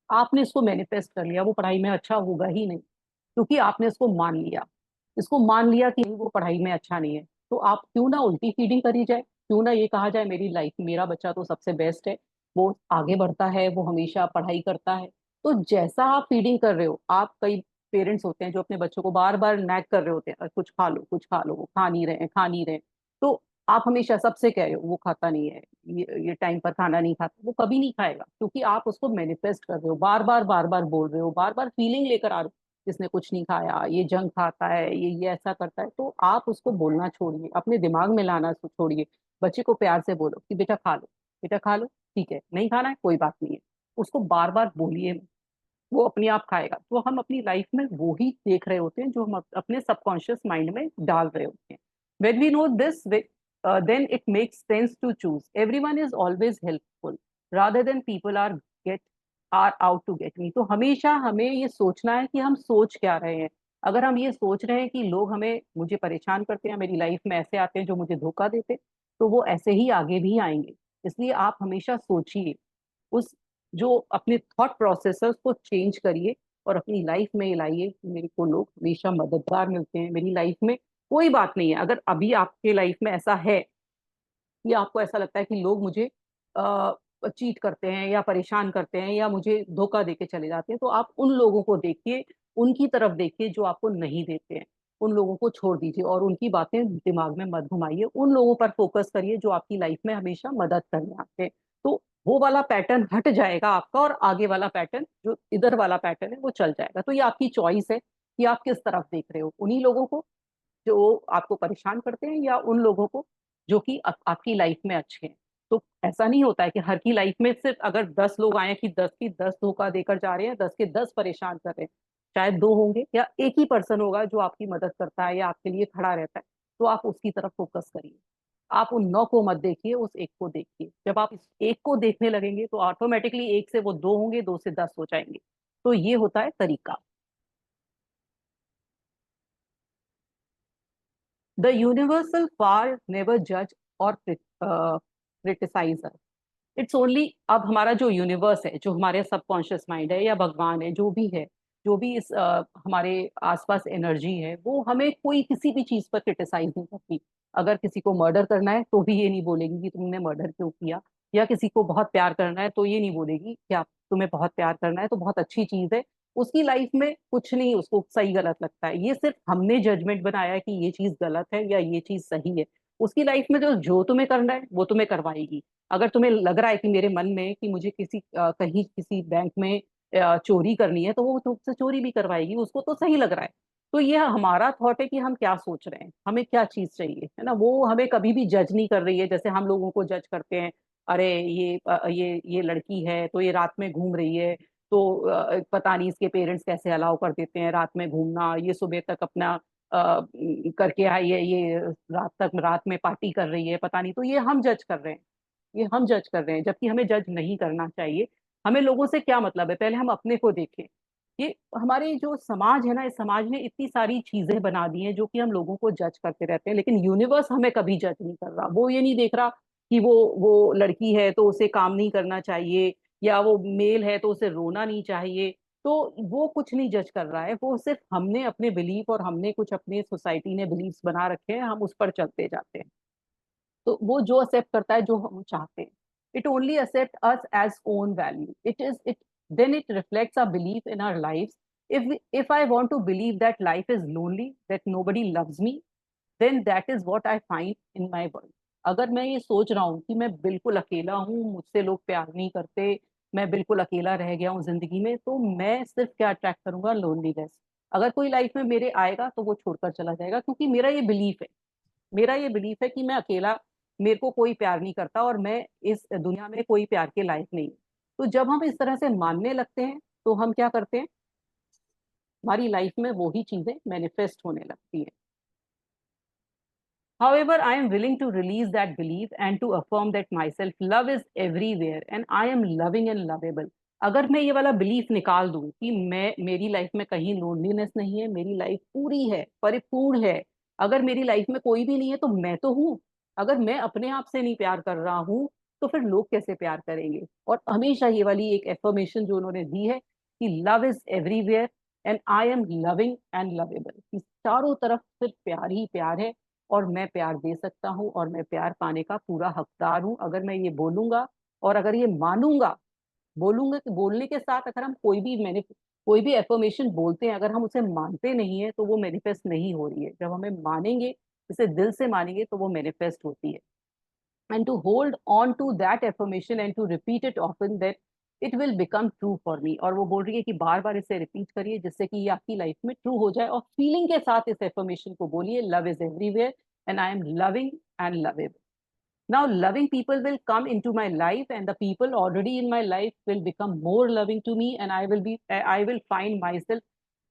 आपने इसको मैनिफेस्ट कर लिया, वो पढ़ाई में अच्छा होगा ही नहीं, क्योंकि आपने इसको मान लिया। इसको मान लिया कि वो पढ़ाई में अच्छा नहीं है, तो आप क्यों ना उल्टी फीडिंग करी जाए, क्यों ना ये कहा जाए मेरी लाइफ, मेरा बच्चा तो सबसे बेस्ट है, वो आगे बढ़ता है, वो हमेशा पढ़ाई करता है। तो जैसा आप फीडिंग कर रहे हो, आप, कई पेरेंट्स होते हैं जो अपने बच्चों को बार बार नैग कर रहे होते हैं, कुछ खा लो कुछ खा लो, वो खा नहीं रहे, खा नहीं रहे। तो आप हमेशा सबसे कह रहे हो वो खाता नहीं है, ये टाइम पर खाना नहीं खाता, वो कभी नहीं खाएगा, क्योंकि आप उसको मैनिफेस्ट कर रहे हो, बार बार बोल रहे हो, बार बार फीलिंग लेकर आ रहे हो, इसने कुछ नहीं खाया, ये जंक खाता है, ये ऐसा करता है। तो आप उसको बोलना छोड़िए, अपने दिमाग में लाना छोड़िए। बच्चे को प्यार से बोलो कि बेटा खा लो, बेटा खा लो, ठीक है, नहीं खाना है कोई बात नहीं है। उसको बार बार बोलिए, वो अपने आप खाएगा। तो हम अपनी लाइफ में वो ही देख रहे होते हैं जो हम अपने सबकॉन्शियस माइंड में डाल रहे होते हैं। when we know this then it makes sense to choose. Everyone is always helpful rather than people get are out to get me. तो हमेशा हमें ये सोचना है कि हम सोच क्या रहे हैं। अगर हम ये सोच रहे हैं कि लोग हमें, मुझे परेशान करते हैं, मेरी लाइफ में ऐसे आते हैं जो मुझे धोखा देते, तो वो ऐसे ही आगे भी आएंगे। इसलिए आप हमेशा सोचिए, उस, जो अपने थॉट प्रोसेस है उसको चेंज करिए और अपनी लाइफ में लाइए कि मेरे को लोग हमेशा मददगार मिलते हैं मेरी लाइफ में। कोई बात नहीं है अगर अभी आपके लाइफ में ऐसा है कि आपको ऐसा लगता है कि लोग मुझे चीट करते हैं या परेशान करते हैं या मुझे धोखा देके चले जाते हैं, तो आप उन लोगों को देखिए, उनकी तरफ देखिए जो आपको नहीं देते हैं। उन लोगों को छोड़ दीजिए और उनकी बातें दिमाग में मत घुमाइए, उन लोगों पर फोकस करिए जो आपकी लाइफ में हमेशा मदद करने आते हैं। तो वो वाला पैटर्न हट जाएगा आपका, और आगे वाला पैटर्न, जो इधर वाला पैटर्न है, वो चल जाएगा। तो ये आपकी चॉइस है कि आप किस तरफ देख रहे हो, उन्हीं लोगों को जो आपको परेशान करते हैं या उन लोगों को जो कि आपकी लाइफ में अच्छे हैं। तो ऐसा नहीं होता है कि हर की लाइफ में सिर्फ अगर 10 लोग आए कि 10 की 10 धोखा देकर जा रहे हैं, 10 के 10 परेशान कर रहे हैं। शायद दो होंगे या एक ही पर्सन होगा जो आपकी मदद करता है या आपके लिए खड़ा रहता है। तो आप उसकी तरफ फोकस करिए, आप उन 9 को मत देखिए, उस एक को देखिए। जब आप इस एक को देखने लगेंगे तो ऑटोमेटिकली एक से वो दो होंगे, दो से 10 हो जाएंगे। तो ये होता है तरीका। द यूनिवर्सल पावर नेवर जज और क्रिटिसाइज। इट्स ओनली, अब हमारा जो यूनिवर्स है, जो हमारे सबकॉन्शियस माइंड है या भगवान है, जो भी है, जो भी इस हमारे आसपास एनर्जी है, वो हमें कोई किसी भी चीज पर क्रिटिसाइज नहीं करती। अगर किसी को मर्डर करना है तो भी ये नहीं बोलेगी कि तुमने मर्डर क्यों किया, या किसी को बहुत प्यार करना है तो ये नहीं बोलेगी कि आप, तुम्हें बहुत प्यार करना है तो बहुत अच्छी चीज है। उसकी लाइफ में कुछ नहीं उसको सही गलत लगता है, ये सिर्फ हमने जजमेंट बनाया है कि ये चीज गलत है या ये चीज सही है। उसकी लाइफ में जो जो तुम्हें करना है वो तुम्हें करवाएगी। अगर तुम्हें लग रहा है कि मेरे मन में कि मुझे किसी कहीं किसी बैंक में चोरी करनी है, तो वो तुमसे चोरी भी करवाएगी, उसको तो सही लग रहा है। तो ये हमारा थॉट है कि हम क्या सोच रहे हैं, हमें क्या चीज चाहिए, है ना। वो हमें कभी भी जज नहीं कर रही है, जैसे हम लोगों को जज करते हैं। अरे ये लड़की है तो ये रात में घूम रही है, तो पता नहीं इसके पेरेंट्स कैसे अलाउ कर देते हैं रात में घूमना, ये सुबह तक अपना करके आई है, ये रात में पार्टी कर रही है, पता नहीं, तो ये हम जज कर रहे हैं, ये हम जज कर रहे हैं, जबकि हमें जज नहीं करना चाहिए। हमें लोगों से क्या मतलब है, पहले हम अपने को देखें। ये हमारे जो समाज है ना, इस समाज ने इतनी सारी चीजें बना दी हैं जो कि हम लोगों को जज करते रहते हैं, लेकिन यूनिवर्स हमें कभी जज नहीं कर रहा। वो ये नहीं देख रहा कि वो लड़की है तो उसे काम नहीं करना चाहिए, या वो मेल है तो उसे रोना नहीं चाहिए। तो वो कुछ नहीं जज कर रहा है, वो सिर्फ हमने अपने बिलीफ और हमने कुछ अपने सोसाइटी ने बिलीफ्स बना रखे हैं, हम उस पर चलते जाते हैं। तो वो जो एक्सेप्ट करता है जो हम चाहते हैं, it only accept us as own value, it then it reflects our belief in our lives. If I want to believe that life is lonely, that nobody loves me, then that is what I find in my world. अगर मैं ये सोच रहा हूँ कि मैं बिल्कुल अकेला हूँ, मुझसे लोग प्यार नहीं करते, मैं बिल्कुल अकेला रह गया हूँ जिंदगी में, तो मैं सिर्फ क्या अट्रैक्ट करूंगा, लोनलीनेस। अगर कोई लाइफ में मेरे आएगा तो वो छोड़कर चला जाएगा, क्योंकि मेरा ये बिलीफ है, मेरा ये बिलीफ है कि मैं अकेला, मेरे को कोई प्यार नहीं करता और मैं इस दुनिया में कोई प्यार के लायक नहीं। तो जब हम इस तरह से मानने लगते हैं तो हम क्या करते हैं, हमारी लाइफ में वो ही चीजें मैनिफेस्ट होने लगती हैं। However, I am willing to release that belief and to affirm that myself love is everywhere and I am loving and lovable. अगर मैं ये वाला बिलीफ निकाल दूं कि मैं, मेरी लाइफ में कहीं लोनलीनेस नहीं है, मेरी लाइफ पूरी है, परिपूर्ण है, अगर मेरी लाइफ में कोई भी नहीं है तो मैं तो हूँ। अगर मैं अपने आप से नहीं प्यार कर रहा हूँ तो फिर लोग कैसे प्यार करेंगे। और हमेशा ये वाली एक एफर्मेशन जो उन्होंने दी है कि love is everywhere and I am loving and lovable, चारों तरफ सिर्फ प्यार ही प्यार है, और मैं प्यार दे सकता हूँ और मैं प्यार पाने का पूरा हकदार हूँ। अगर मैं ये बोलूंगा और अगर ये मानूंगा, बोलूंगा कि बोलने के साथ अगर हम कोई भी एफर्मेशन बोलते हैं, अगर हम उसे मानते नहीं है तो वो मैनिफेस्ट नहीं हो रही है। जब हमें मानेंगे, इसे दिल से मानेंगे, तो वो मैनिफेस्ट होती है। And to hold on to that affirmation and to repeat it often, that it will become true for me. और वो बोल रही है कि बार बार इसे रिपीट करिए जिससे कि ये आपकी लाइफ में ट्रू हो जाए, और फीलिंग के साथ इस एफर्मेशन को बोलिए, love is everywhere and I am loving and lovable. Now, loving people will come into my life, and the people already in my life will become more loving to me, and I will find myself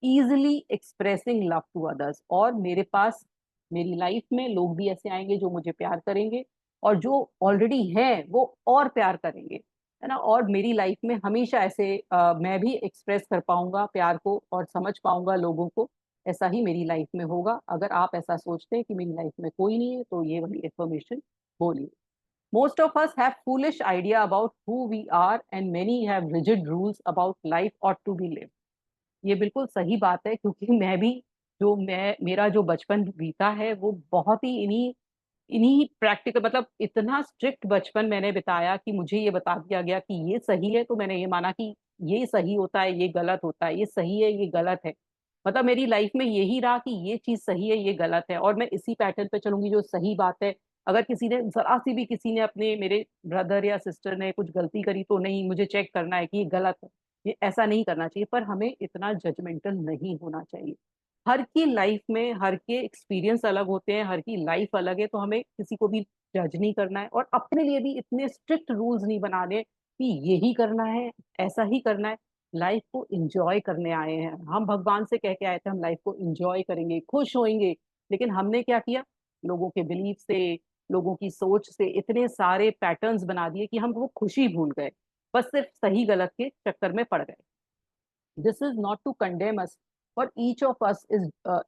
easily expressing love to others. और मेरे पास, मेरी life में लोग भी ऐसे आएंगे जो मुझे प्यार करेंगे, और जो ऑलरेडी हैं वो और प्यार करेंगे, है ना। और मेरी लाइफ में हमेशा ऐसे मैं भी एक्सप्रेस कर पाऊंगा प्यार को और समझ पाऊंगा लोगों को। ऐसा ही मेरी लाइफ में होगा। अगर आप ऐसा सोचते हैं कि मेरी लाइफ में कोई नहीं है तो ये वाली इन्फॉर्मेशन बोलिए। Most of us have foolish idea about who we are and many have rigid rules about life ought to be lived. ये बिल्कुल सही बात है, क्योंकि मैं भी, जो मैं, मेरा जो बचपन बीता है वो बहुत ही इन्हीं इन्हीं प्रैक्टिकल, मतलब इतना स्ट्रिक्ट बचपन मैंने बिताया कि मुझे ये बता दिया गया कि ये सही है तो मैंने ये माना कि ये सही होता है, ये गलत होता है, ये सही है, ये गलत है। मतलब मेरी लाइफ में यही रहा कि ये चीज सही है, ये गलत है, और मैं इसी पैटर्न पे चलूंगी जो सही बात है। अगर किसी ने जरा सी भी, किसी ने, अपने मेरे ब्रदर या सिस्टर ने कुछ गलती करी तो नहीं, मुझे चेक करना है कि ये गलत है, ये ऐसा नहीं करना चाहिए। पर हमें इतना जजमेंटल नहीं होना चाहिए। हर की लाइफ में हर के एक्सपीरियंस अलग होते हैं, हर की लाइफ अलग है, तो हमें किसी को भी जज नहीं करना है, और अपने लिए भी इतने स्ट्रिक्ट रूल्स नहीं बनाने कि यही करना है, ऐसा ही करना है। लाइफ को एंजॉय करने आए हैं हम, भगवान से कह के आए थे हम लाइफ को एंजॉय करेंगे, खुश होंगे। लेकिन हमने क्या किया, लोगों के बिलीफ से, लोगों की सोच से इतने सारे पैटर्न्स बना दिए कि हम वो खुशी भूल गए, बस सिर्फ सही गलत के चक्कर में पड़ गए। This is not to condemn us, for each of us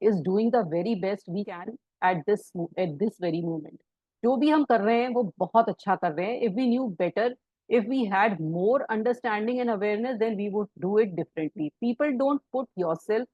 is doing the very best we can at this very moment. जो भी हम कर रहे हैं वो बहुत अच्छा कर रहे हैं। If we knew better, if we had more understanding and awareness, then we would do it differently. People don't put yourself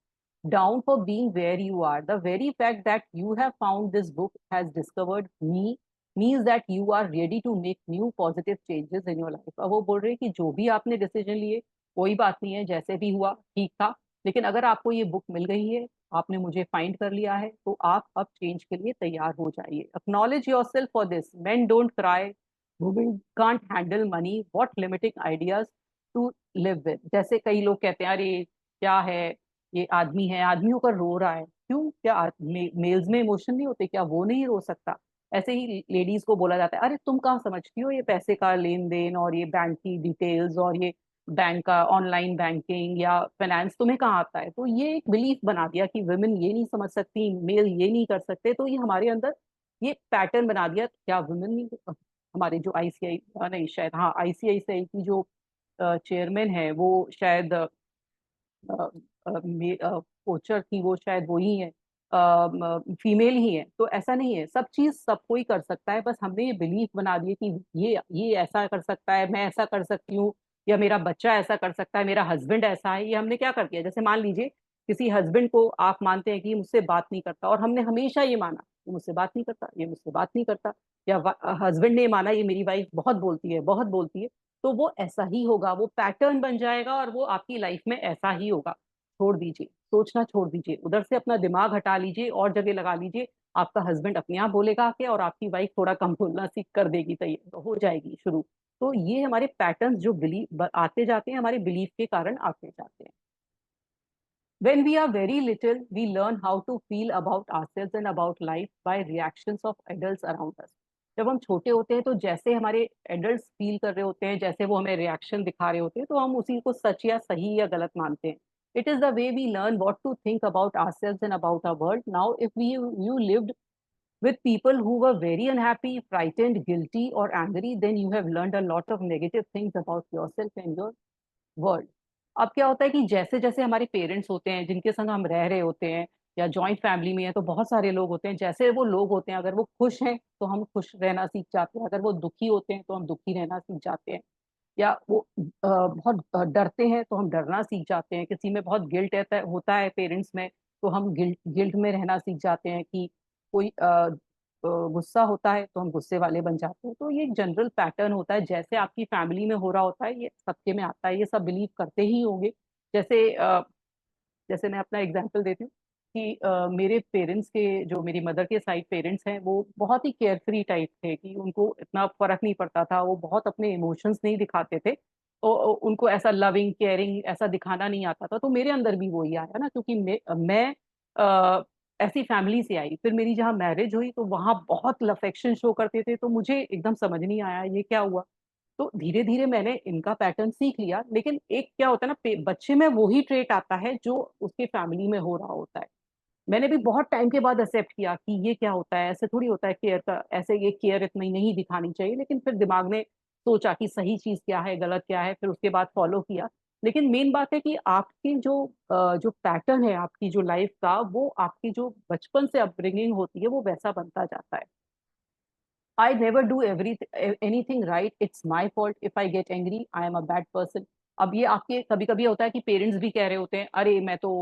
down for being where you are. The very fact that you have found this book, has discovered me, means that you are ready to make new positive changes in your life. अब वो बोल रहे हैं कि जो भी आपने decision लिए, कोई बात नहीं है, जैसे भी हुआ ठीक था, लेकिन अगर आपको ये बुक मिल गई है, आपने मुझे फाइंड कर लिया है, तो आप अब चेंज के लिए तैयार हो जाइए। Acknowledge your self for this, men don't cry, women can't handle money, what limiting ideas to live with। जैसे कई लोग कहते हैं, अरे क्या है, ये आदमी है, आदमियों का रो रहा है, क्यों, क्या मेल्स में इमोशन नहीं होते क्या, वो नहीं रो सकता। ऐसे ही लेडीज को बोला जाता है, अरे तुम कहाँ समझती हो ये पैसे का लेन देन और ये बैंक की डिटेल्स और ये बैंक का ऑनलाइन बैंकिंग या फाइनेंस तुम्हें कहाँ आता है। तो ये एक बिलीफ बना दिया कि वुमेन ये नहीं समझ सकती, मेल ये नहीं कर सकते। तो ये हमारे अंदर ये पैटर्न बना दिया। क्या वुमेन नहीं, हमारे जो आईसीआई, नहीं शायद, हाँ, आईसीआईसीआई की जो चेयरमैन है वो शायद कोचर थी, वो शायद वो ही है, फीमेल ही है। तो ऐसा नहीं है, सब चीज सब कोई कर सकता है। बस हमने ये बिलीफ बना दिए कि ये ऐसा कर सकता है, मैं ऐसा कर सकती हूँ, या मेरा बच्चा ऐसा कर सकता है, मेरा हस्बैंड ऐसा है। ये हमने क्या कर दिया, जैसे मान लीजिए किसी हस्बैंड को आप मानते हैं कि ये मुझसे बात नहीं करता, और हमने हमेशा ये माना ये मुझसे बात नहीं करता, ये मुझसे बात नहीं करता। या हस्बैंड ने माना ये मेरी वाइफ बहुत बोलती है, बहुत बोलती है। तो वो ऐसा ही होगा, वो पैटर्न बन जाएगा और वो आपकी लाइफ में ऐसा ही होगा। छोड़ दीजिए, सोचना छोड़ दीजिए, उधर से अपना दिमाग हटा लीजिए और जगह लगा लीजिए। आपका हस्बैंड अपने आप बोलेगा आके, और आपकी वाइफ थोड़ा कम बोलना सीख कर देगी, तैयार हो जाएगी शुरू। तो ये हमारे पैटर्न्स जो बिलीव आते जाते हैं, हमारे बिलीफ के कारण आते जाते हैं। When we are very little, we learn how to feel about ourselves and about life by reactions of adults around us. जब हम छोटे होते हैं तो जैसे हमारे एडल्ट्स फील कर रहे होते हैं, जैसे वो हमें रिएक्शन दिखा रहे होते हैं, तो हम उसी को सच या सही या गलत मानते हैं। It is the way we learn what to think about ourselves and about our world. Now if we you lived with people who were very unhappy, frightened, guilty or angry, then you have learned a lot of negative things about yourself and your world. अब क्या होता है कि जैसे जैसे हमारे parents होते हैं, जिनके संग हम रह रहे होते हैं, या जॉइंट फैमिली में है तो बहुत सारे लोग होते हैं, जैसे वो लोग होते हैं, अगर वो खुश हैं तो हम खुश रहना सीख जाते हैं, अगर वो दुखी होते हैं तो हम दुखी रहना सीख जाते हैं। या वो बहुत डरते हैं तो हम डरना सीख जाते हैं। किसी में बहुत गिल्ट होता है पेरेंट्स में, तो हम गिल्ट गिल्ट में रहना सीख जाते हैं। कि कोई गुस्सा होता है तो हम गुस्से वाले बन जाते हैं। तो ये एक जनरल पैटर्न होता है, जैसे आपकी फैमिली में हो रहा होता है ये सबके में आता है। ये सब बिलीव करते ही होंगे। जैसे जैसे मैं अपना एग्जांपल देती हूँ कि मेरे पेरेंट्स के, जो मेरी मदर के साइड पेरेंट्स हैं, वो बहुत ही केयर फ्री टाइप थे, कि उनको इतना फर्क नहीं पड़ता था, वो बहुत अपने इमोशंस नहीं दिखाते थे। तो उनको ऐसा लविंग केयरिंग ऐसा दिखाना नहीं आता था। तो मेरे अंदर भी वही आया ना, क्योंकि मैं ऐसी फैमिली से आई। फिर मेरी जहाँ मैरिज हुई तो वहां बहुत अफेक्शन शो करते थे, तो मुझे एकदम समझ नहीं आया ये क्या हुआ। तो धीरे धीरे मैंने इनका पैटर्न सीख लिया। लेकिन एक क्या होता है ना, बच्चे में वही ट्रेट आता है जो उसके फैमिली में हो रहा होता है। मैंने भी बहुत टाइम के बाद एक्सेप्ट किया कि ये क्या होता है, ऐसे थोड़ी होता है केयर का, ऐसे ये केयर इतनी नहीं दिखानी चाहिए। लेकिन फिर दिमाग ने सोचा कि सही चीज क्या है, गलत क्या है, फिर उसके बाद फॉलो किया। लेकिन मेन बात है कि आपकी जो पैटर्न है आपकी जो लाइफ का, वो आपकी जो बचपन से अपब्रिंगिंग होती है वो वैसा बनता जाता है। I never do anything right. It's my fault. If I get angry, I am a bad person. अब ये आपके कभी कभी होता है कि पेरेंट्स भी कह रहे होते हैं, अरे मैं तो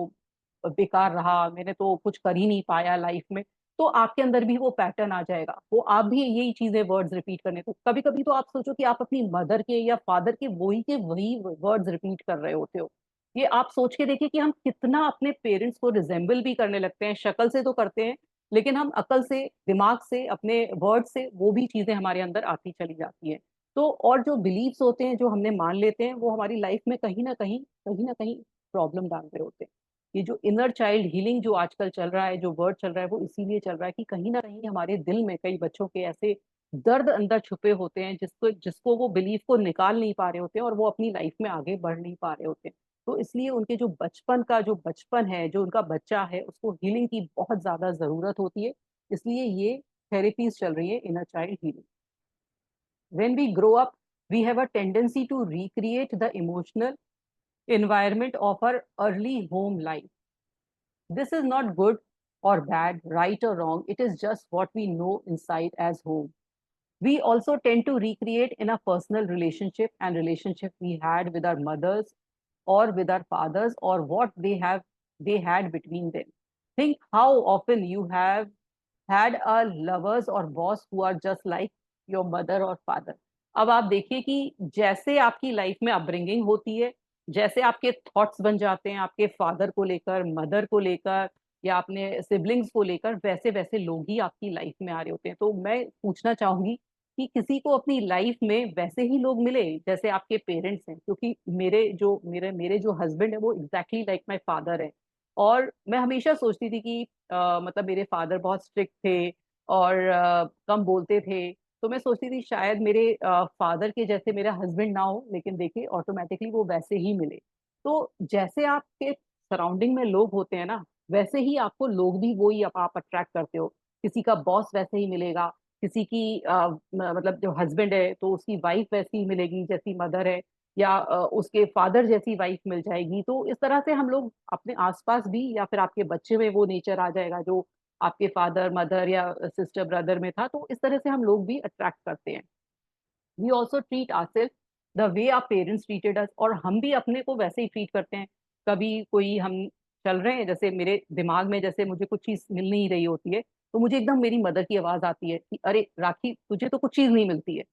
बेकार रहा, मैंने तो कुछ कर ही नहीं पाया लाइफ में। तो आपके अंदर भी वो पैटर्न आ जाएगा, वो आप भी यही चीजें वर्ड्स रिपीट करने। तो कभी कभी तो आप सोचो कि आप अपनी मदर के वही वर्ड्स रिपीट कर रहे होते हो। ये आप सोच के देखिए कि हम कितना अपने पेरेंट्स को रिजेंबल भी करने लगते हैं। शक्ल से तो करते हैं, लेकिन हम अकल से, दिमाग से, अपने वर्ड से वो भी चीजें हमारे अंदर आती चली जाती हैं। तो और जो बिलीव्स होते हैं, जो हमने मान लेते हैं, वो हमारी लाइफ में कहीं ना कहीं प्रॉब्लम डाल रहे होते हैं। ये जो इनर चाइल्ड हीलिंग जो आजकल चल रहा है, जो वर्ड चल रहा है, वो इसीलिए चल रहा है कि कहीं ना कहीं हमारे दिल में कई बच्चों के ऐसे दर्द अंदर छुपे होते हैं, जिसको जिसको वो बिलीफ को निकाल नहीं पा रहे होते हैं, और वो अपनी लाइफ में आगे बढ़ नहीं पा रहे होते हैं। तो इसलिए उनके जो बचपन है, जो उनका बच्चा है, उसको हीलिंग की बहुत ज्यादा जरूरत होती है। इसलिए ये थेरेपीज चल रही है, inner child healing. When we grow up, we have a tendency to recreate the emotional environment of our early home life. This is not good or bad, right or wrong. It is just what we know inside as home. We also tend to recreate in a personal relationship we had with our mothers or with our fathers, or what they had between them. Think how often you have had a lovers or boss who are just like your mother or father. अब आप देखिए कि जैसे आपकी life में upbringing होती है, जैसे आपके थॉट्स बन जाते हैं आपके फादर को लेकर, मदर को लेकर, या अपने सिबलिंग्स को लेकर, वैसे वैसे लोग ही आपकी लाइफ में आ रहे होते हैं। तो मैं पूछना चाहूंगी कि किसी को अपनी लाइफ में वैसे ही लोग मिले जैसे आपके पेरेंट्स हैं। क्योंकि मेरे जो हस्बैंड है वो एग्जैक्टली लाइक माय फादर है। और मैं हमेशा सोचती थी कि मतलब मेरे फादर बहुत स्ट्रिक्ट थे और कम बोलते थे। तो मैं सोचती थी शायद मेरे फादर के जैसे मेरा हस्बैंड ना हो, लेकिन देखिए ऑटोमेटिकली वो वैसे ही मिले। तो जैसे आपके सराउंडिंग में लोग होते हैं ना, वैसे ही आपको लोग भी वही आप अट्रैक्ट करते हो। किसी का बॉस वैसे ही मिलेगा, किसी की मतलब जो हस्बैंड है तो उसकी वाइफ वैसी ही मिलेगी जैसी मदर है, या उसके फादर जैसी वाइफ मिल जाएगी। तो इस तरह से हम लोग अपने आसपास भी, या फिर आपके बच्चे में वो नेचर आ जाएगा जो आपके फादर मदर या सिस्टर ब्रदर में था। तो इस तरह से हम लोग भी अट्रैक्ट करते हैं। We also treat ourself the way our parents treated us, और हम भी अपने को वैसे ही ट्रीट करते हैं। कभी कोई हम चल रहे हैं, जैसे मेरे दिमाग में जैसे मुझे कुछ चीज मिल नहीं रही होती है, तो मुझे एकदम मेरी मदर की आवाज आती है कि अरे राखी, तुझे तो कुछ चीज नहीं मिलती है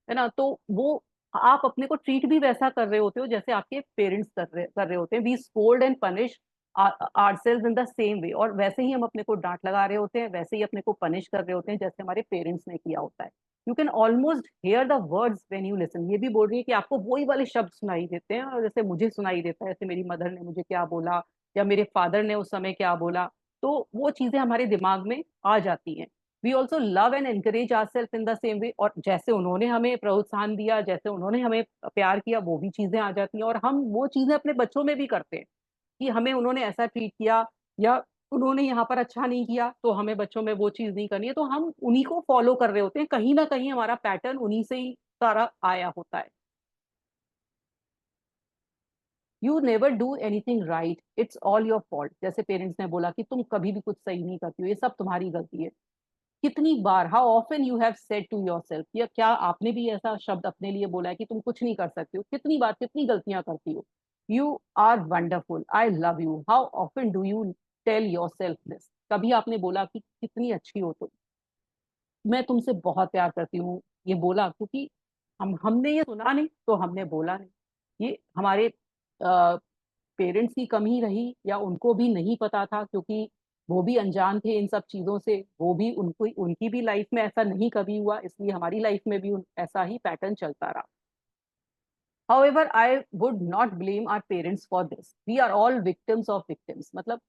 ना। तो वो आप अपने को ट्रीट भी वैसा कर रहे होते हो जैसे आपके पेरेंट्स कर रहे होते हैं। We scold and punish ourselves in the same way, और वैसे ही हम अपने को डांट लगा रहे होते हैं, वैसे ही अपने को पनिश कर रहे होते हैं जैसे हमारे पेरेंट्स ने किया होता है। You can almost hear the words when you listen. ये भी बोल रही है कि आपको वही वाले शब्द सुनाई देते हैं, और जैसे मुझे सुनाई देता है, जैसे मेरी मदर ने मुझे क्या बोला या मेरे फादर ने उस समय क्या बोला, तो वो चीजें हमारे दिमाग में आ जाती हैं। We also love and encourage ourself in the same way, और जैसे उन्होंने हमें प्रोत्साहन दिया, जैसे उन्होंने हमें प्यार किया, वो भी चीजें आ जाती हैं, और हम वो चीजें अपने बच्चों में भी करते हैं कि हमें उन्होंने ऐसा ट्रीट किया, या उन्होंने यहाँ पर अच्छा नहीं किया, तो हमें बच्चों में वो चीज नहीं करनी है। तो हम उन्हीं को फॉलो कर रहे होते हैं, कहीं ना कहीं हमारा पैटर्न उन्हीं से ही सारा आया होता है। You never do anything right, it's all your fault. जैसे पेरेंट्स ने बोला कि तुम कभी भी कुछ सही नहीं करती हो, ये सब तुम्हारी गलती है। कितनी बार, how often you have said to yourself, या क्या आपने भी ऐसा शब्द अपने लिए बोला है कि तुम कुछ नहीं कर सकते हो? कितनी बार, कितनी गलतियां करती हो। You are wonderful, I love you, how often do you tell your self this. कभी आपने बोला कि कितनी अच्छी हो तुम, मैं तुमसे बहुत प्यार करती हूँ? ये बोला क्योंकि हमने ये सुना नहीं तो हमने बोला नहीं। ये हमारे पेरेंट्स की कमी रही, या उनको भी नहीं पता था, क्योंकि वो भी अनजान थे इन सब चीजों से। वो भी, उनको उनकी भी लाइफ में ऐसा नहीं कभी हुआ, इसलिए हमारी लाइफ में भी ऐसा ही पैटर्न चलता रहा। However, I would not blame our parents for this. We are all victims of victims. मतलब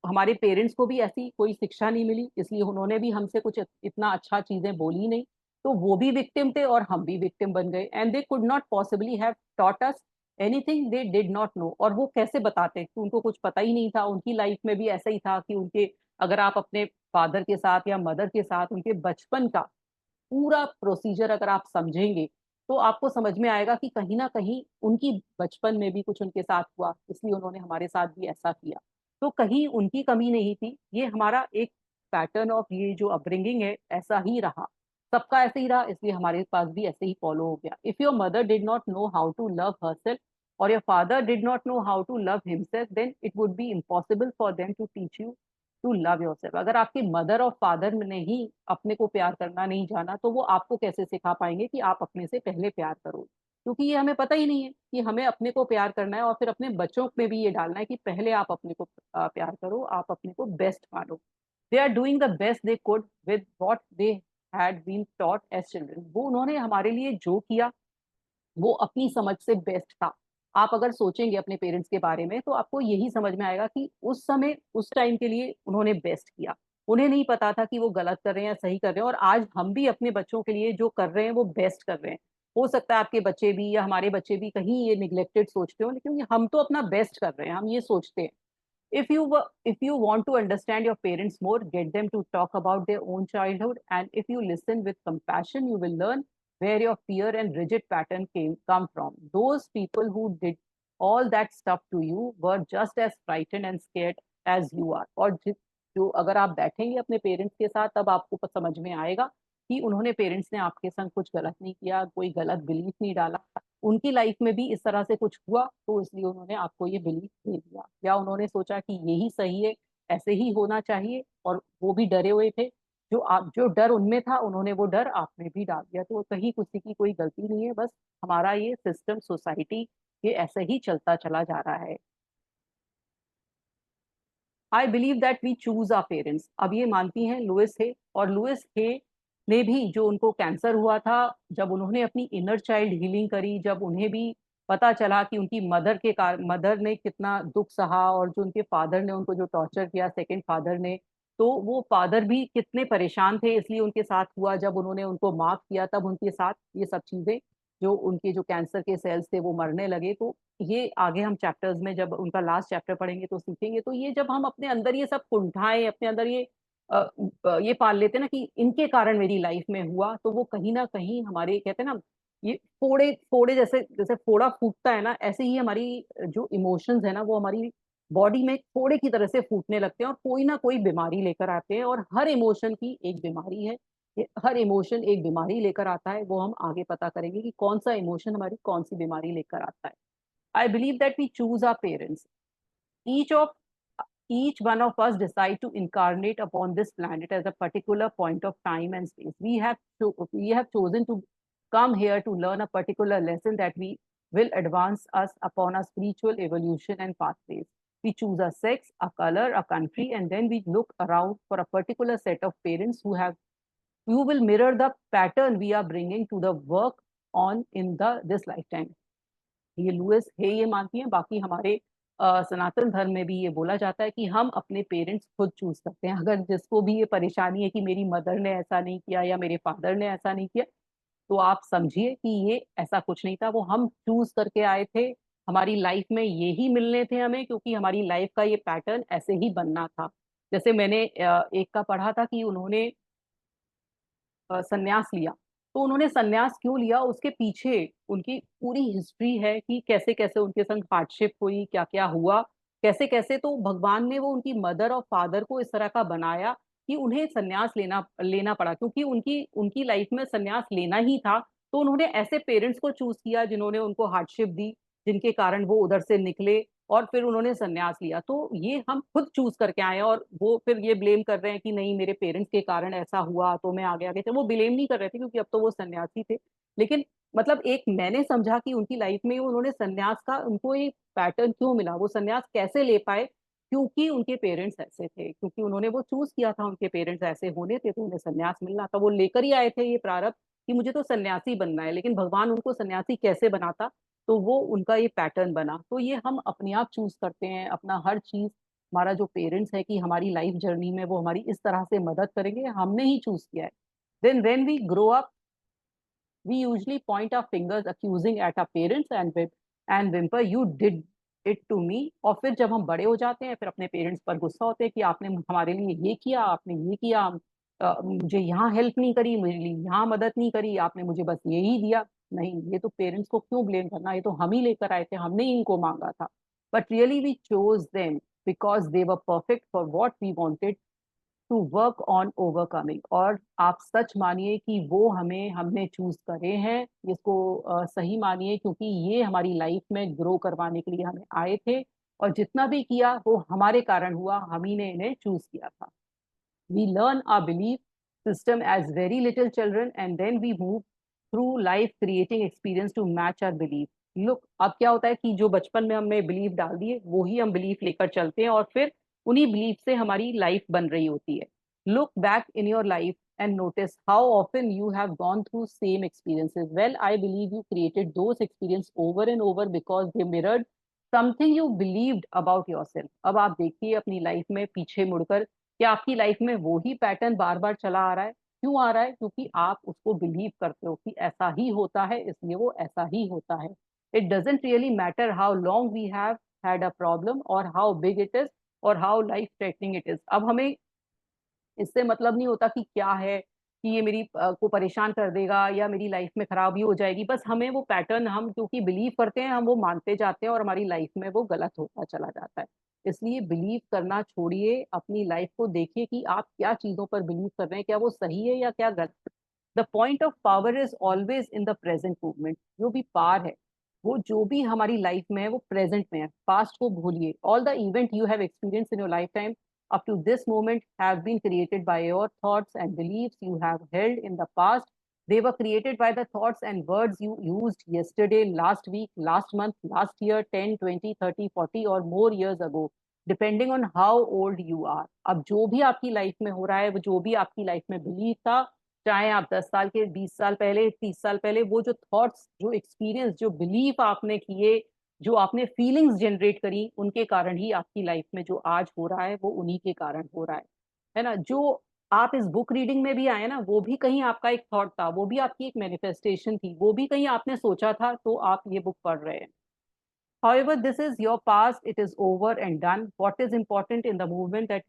हमारे पेरेंट्स को भी ऐसी कोई शिक्षा नहीं मिली, इसलिए उन्होंने भी हमसे कुछ इतना अच्छा चीजें बोली नहीं। तो वो भी विक्टिम थे और हम भी विक्टिम बन गए, and they could not possibly have taught us anything they did not no. और वो कैसे बताते कि उनको कुछ पता ही नहीं था? उनकी लाइफ में भी ऐसा ही था कि उनके, अगर आप अपने फादर के साथ या मदर के साथ उनके बचपन का पूरा प्रोसीजर अगर आप समझेंगे, तो आपको समझ में आएगा कि कहीं ना कहीं उनकी बचपन में भी कुछ उनके साथ हुआ, इसलिए उन्होंने हमारे साथ भी ऐसा किया। तो कहीं उनकी कमी नहीं थी, ये हमारा एक पैटर्न ऑफ, ये जो अपब्रिंगिंग है ऐसा ही रहा, सबका ऐसे ही रहा, इसलिए हमारे पास भी ऐसे ही फॉलो हो गया। If your mother did not know how to love herself, और your father did not know how to love himself, then it would be impossible for them to teach you to love yourself. अगर आपकी mother और father ने ही अपने को प्यार करना नहीं जाना, तो वो आपको कैसे सिखा पाएंगे कि आप अपने से पहले प्यार करो? क्योंकि ये हमें पता ही नहीं है कि हमें अपने को प्यार करना है, और फिर अपने बच्चों में भी ये डालना है कि पहले आप अपने को प्यार करो, आप अपने को बेस्ट मानो। They are doing the best they could with what they had been taught as children. वो उन्होंने हमारे लिए जो किया, वो अपनी समझ से बेस्ट था। आप अगर सोचेंगे अपने पेरेंट्स के बारे में, तो आपको यही समझ में आएगा कि उस समय, उस टाइम के लिए उन्होंने बेस्ट किया। उन्हें नहीं पता था कि वो गलत कर रहे हैं या सही कर रहे हैं, और आज हम भी अपने बच्चों के लिए जो कर रहे हैं वो बेस्ट कर रहे हैं। हो सकता है आपके बच्चे भी या हमारे बच्चे भी कहीं ये निग्लेक्टेड सोचते हो, लेकिन हम तो अपना बेस्ट कर रहे हैं, हम ये सोचते हैं। If you want to understand your parents more, get them to talk about their own childhood, and if you listen with compassion, you will learn where your fear and rigid pattern come from. Those people who did all that stuff to you were just as frightened and scared as you are. और जो अगर आप बैठेंगे अपने parents के साथ, तब आपको समझ में आएगा कि उन्होंने, पेरेंट्स ने आपके संग कुछ गलत नहीं किया, कोई गलत बिलीफ नहीं डाला। उनकी लाइफ में भी इस तरह से कुछ हुआ, तो इसलिए उन्होंने आपको ये बिलीफ दे दिया, या उन्होंने सोचा कि यही सही है, ऐसे ही होना चाहिए, और वो भी डरे हुए थे। जो डर उनमें था, उन्होंने वो डर आप में भी डाल दिया। तो कहीं किसी की कोई गलती नहीं है, बस हमारा ये सिस्टम, सोसाइटी, ये ऐसे ही चलता चला जा रहा है। I believe that we choose our parents. अब ये मानती हैं लुइस हे, और लुइस हे ने भी, जो उनको कैंसर हुआ था, जब उन्होंने अपनी इनर चाइल्ड हीलिंग करी, जब उन्हें भी पता चला कि उनकी मदर ने कितना दुख सहा, और जो उनके फादर ने उनको जो टॉर्चर किया, सेकंड फादर ने, तो वो फादर भी कितने परेशान थे, इसलिए उनके साथ हुआ, जब उन्होंने उनको माफ किया तब उनके साथ ये सब चीजें, जो उनके जो कैंसर के सेल्स थे वो मरने लगे। तो ये आगे हम चैप्टर्स में जब उनका लास्ट चैप्टर पढ़ेंगे तो सीखेंगे। तो ये जब हम अपने अंदर ये सब कुंठाएं, अपने अंदर ये पाल लेते हैं ना कि इनके कारण मेरी लाइफ में हुआ, तो वो कहीं ना कहीं हमारे, कहते हैं ना, ये फोड़े फोड़े, जैसे जैसे फोड़ा फूटता है ना, ऐसे ही हमारी जो इमोशंस है ना वो हमारी बॉडी में फोड़े की तरह से फूटने लगते हैं और कोई ना कोई बीमारी लेकर आते हैं। और हर इमोशन की एक बीमारी है, हर इमोशन एक बीमारी लेकर आता है। वो हम आगे पता करेंगे कि कौन सा इमोशन हमारी कौन सी बीमारी लेकर आता है। I believe that we choose our parents, each of each one of us decide to incarnate upon this planet as a particular point of time and space. We have chosen to come here to learn a particular lesson that we will advance us upon a spiritual evolution and pathways. We choose a sex, a color, a country, and then we look around for a particular set of parents who will mirror the pattern we are bringing to the work on in the this lifetime. ये Louis है ये मानती हैं। बाकी हमारे सनातन धर्म में भी ये बोला जाता है कि हम अपने पेरेंट्स खुद चूज करते हैं। अगर जिसको भी ये परेशानी है कि मेरी मदर ने ऐसा नहीं किया या मेरे फादर ने ऐसा नहीं किया, तो आप समझिए कि ये ऐसा कुछ नहीं था, वो हम चूज करके आए थे। हमारी लाइफ में ये ही मिलने थे हमें, क्योंकि हमारी लाइफ का ये पैटर्न ऐसे ही बनना था। जैसे मैंने एक का पढ़ा था कि उन्होंने संन्यास लिया। तो उन्होंने संन्यास क्यों लिया, उसके पीछे उनकी पूरी हिस्ट्री है कि कैसे कैसे उनके संग हार्डशिप हुई, क्या क्या हुआ, कैसे कैसे। तो भगवान ने वो उनकी मदर और फादर को इस तरह का बनाया कि उन्हें संन्यास लेना लेना पड़ा, क्योंकि उनकी उनकी लाइफ में संन्यास लेना ही था। तो उन्होंने ऐसे पेरेंट्स को चूज किया जिन्होंने उनको हार्डशिप दी, जिनके कारण वो उधर से निकले और फिर उन्होंने संन्यास लिया। तो ये हम खुद चूज करके आए हैं। और वो फिर ये ब्लेम कर रहे हैं कि नहीं, मेरे पेरेंट्स के कारण ऐसा हुआ तो मैं आगे आगे थे। वो ब्लेम नहीं कर रहे थे क्योंकि अब तो वो सन्यासी थे। लेकिन मतलब एक मैंने समझा कि उनकी लाइफ में उन्होंने सन्यास का, उनको एक पैटर्न क्यों मिला, वो सन्यास कैसे ले पाए, क्योंकि उनके पेरेंट्स ऐसे थे, क्योंकि उन्होंने वो चूज किया था, उनके पेरेंट्स ऐसे होने थे तो उन्हें सन्यास मिलना था। वो लेकर ही आए थे ये प्रारब्ध कि मुझे तो सन्यासी बनना है। लेकिन भगवान उनको सन्यासी कैसे बनाता, तो वो उनका ये पैटर्न बना। तो ये हम अपने आप चूज करते हैं अपना हर चीज। हमारा जो पेरेंट्स है कि हमारी लाइफ जर्नी में वो हमारी इस तरह से मदद करेंगे, हमने ही चूज किया है। Then when we grow up, we usually point our fingers accusing at our parents and whimper, you did it to me। और फिर जब हम बड़े हो जाते हैं फिर अपने पेरेंट्स पर गुस्सा होते हैं कि आपने हमारे लिए ये किया, आपने ये किया, मुझे यहाँ हेल्प नहीं करी, मेरे लिए यहाँ मदद नहीं करी, आपने मुझे बस ये ही दिया। नहीं, ये तो पेरेंट्स को क्यों ब्लेम करना, ये तो हम ही लेकर आए थे, हमने ही इनको मांगा था। But really we chose them because they were perfect for what we wanted to work on overcoming. और आप सच मानिए कि वो हमें हमने चूज करे हैं, इसको सही मानिए, क्योंकि ये हमारी लाइफ में ग्रो करवाने के लिए हमें आए थे। और जितना भी किया वो हमारे कारण हुआ, हम ही ने इन्हें चूज किया था। We learn our belief system as very little children and then we move through life creating experience to match our belief। Look, अब क्या होता है कि जो बचपन में हमने बिलीफ डाल दिए वो ही हम बिलीफ लेकर चलते हैं और फिर उन्हीं बिलीफ से हमारी लाइफ बन रही होती है। Look back in your life and notice how often you have gone through same experiences। Well, I believe you created those experiences over and over because they mirrored something you believed about yourself। अब आप देखिए अपनी life में पीछे मुड़कर, क्या आपकी life में वो ही पैटर्न बार बार चला आ रहा है? क्यों आ रहा है? क्योंकि आप उसको बिलीव करते हो कि ऐसा ही होता है, इसलिए वो ऐसा ही होता है। It doesn't really matter how long we have had a problem और हाउ बिग इट इज और how life threatening it is. अब हमें इससे मतलब नहीं होता कि क्या है, कि ये मेरी को परेशान कर देगा या मेरी लाइफ में खराबी हो जाएगी। बस हमें वो पैटर्न, हम क्योंकि बिलीव करते हैं, हम वो मानते जाते हैं और हमारी लाइफ में वो गलत होता चला जाता है। इसलिए बिलीव करना छोड़िए, अपनी लाइफ को देखिए कि आप क्या चीजों पर बिलीव कर रहे हैं, क्या वो सही है या क्या गलत। The point of power is always in the present movement. जो भी पार है, वो जो भी हमारी लाइफ में है वो प्रेजेंट में है। पास्ट को भूलिए। All the event you have experience in your life time up to this moment have been created by your thoughts and beliefs you have held in the past। They were created by the thoughts and words you used yesterday, last week, last month, last year, 10, 20, 30, 40 or more years ago, depending on how old you are। अब जो भी आपकी life में हो रहा है, वो जो भी आपकी लाइफ में बिलीव था, चाहे आप 10 साल के, 20 साल पहले, 30 साल पहले, वो जो थॉट्स, जो एक्सपीरियंस, जो बिलीफ आपने किए, जो आपने फीलिंग्स जनरेट करी, उनके कारण ही आपकी लाइफ में जो आज हो रहा है वो उन्हीं के कारण हो रहा है। है ना। जो आप इस बुक रीडिंग में भी आए ना, वो भी कहीं आपका एक थॉट था, वो भी आपकी एक मैनिफेस्टेशन थी, वो भी कहीं आपने सोचा था, तो आप ये बुक पढ़ रहे हैं। However, this is your past, it is over and done. What is important in the movement that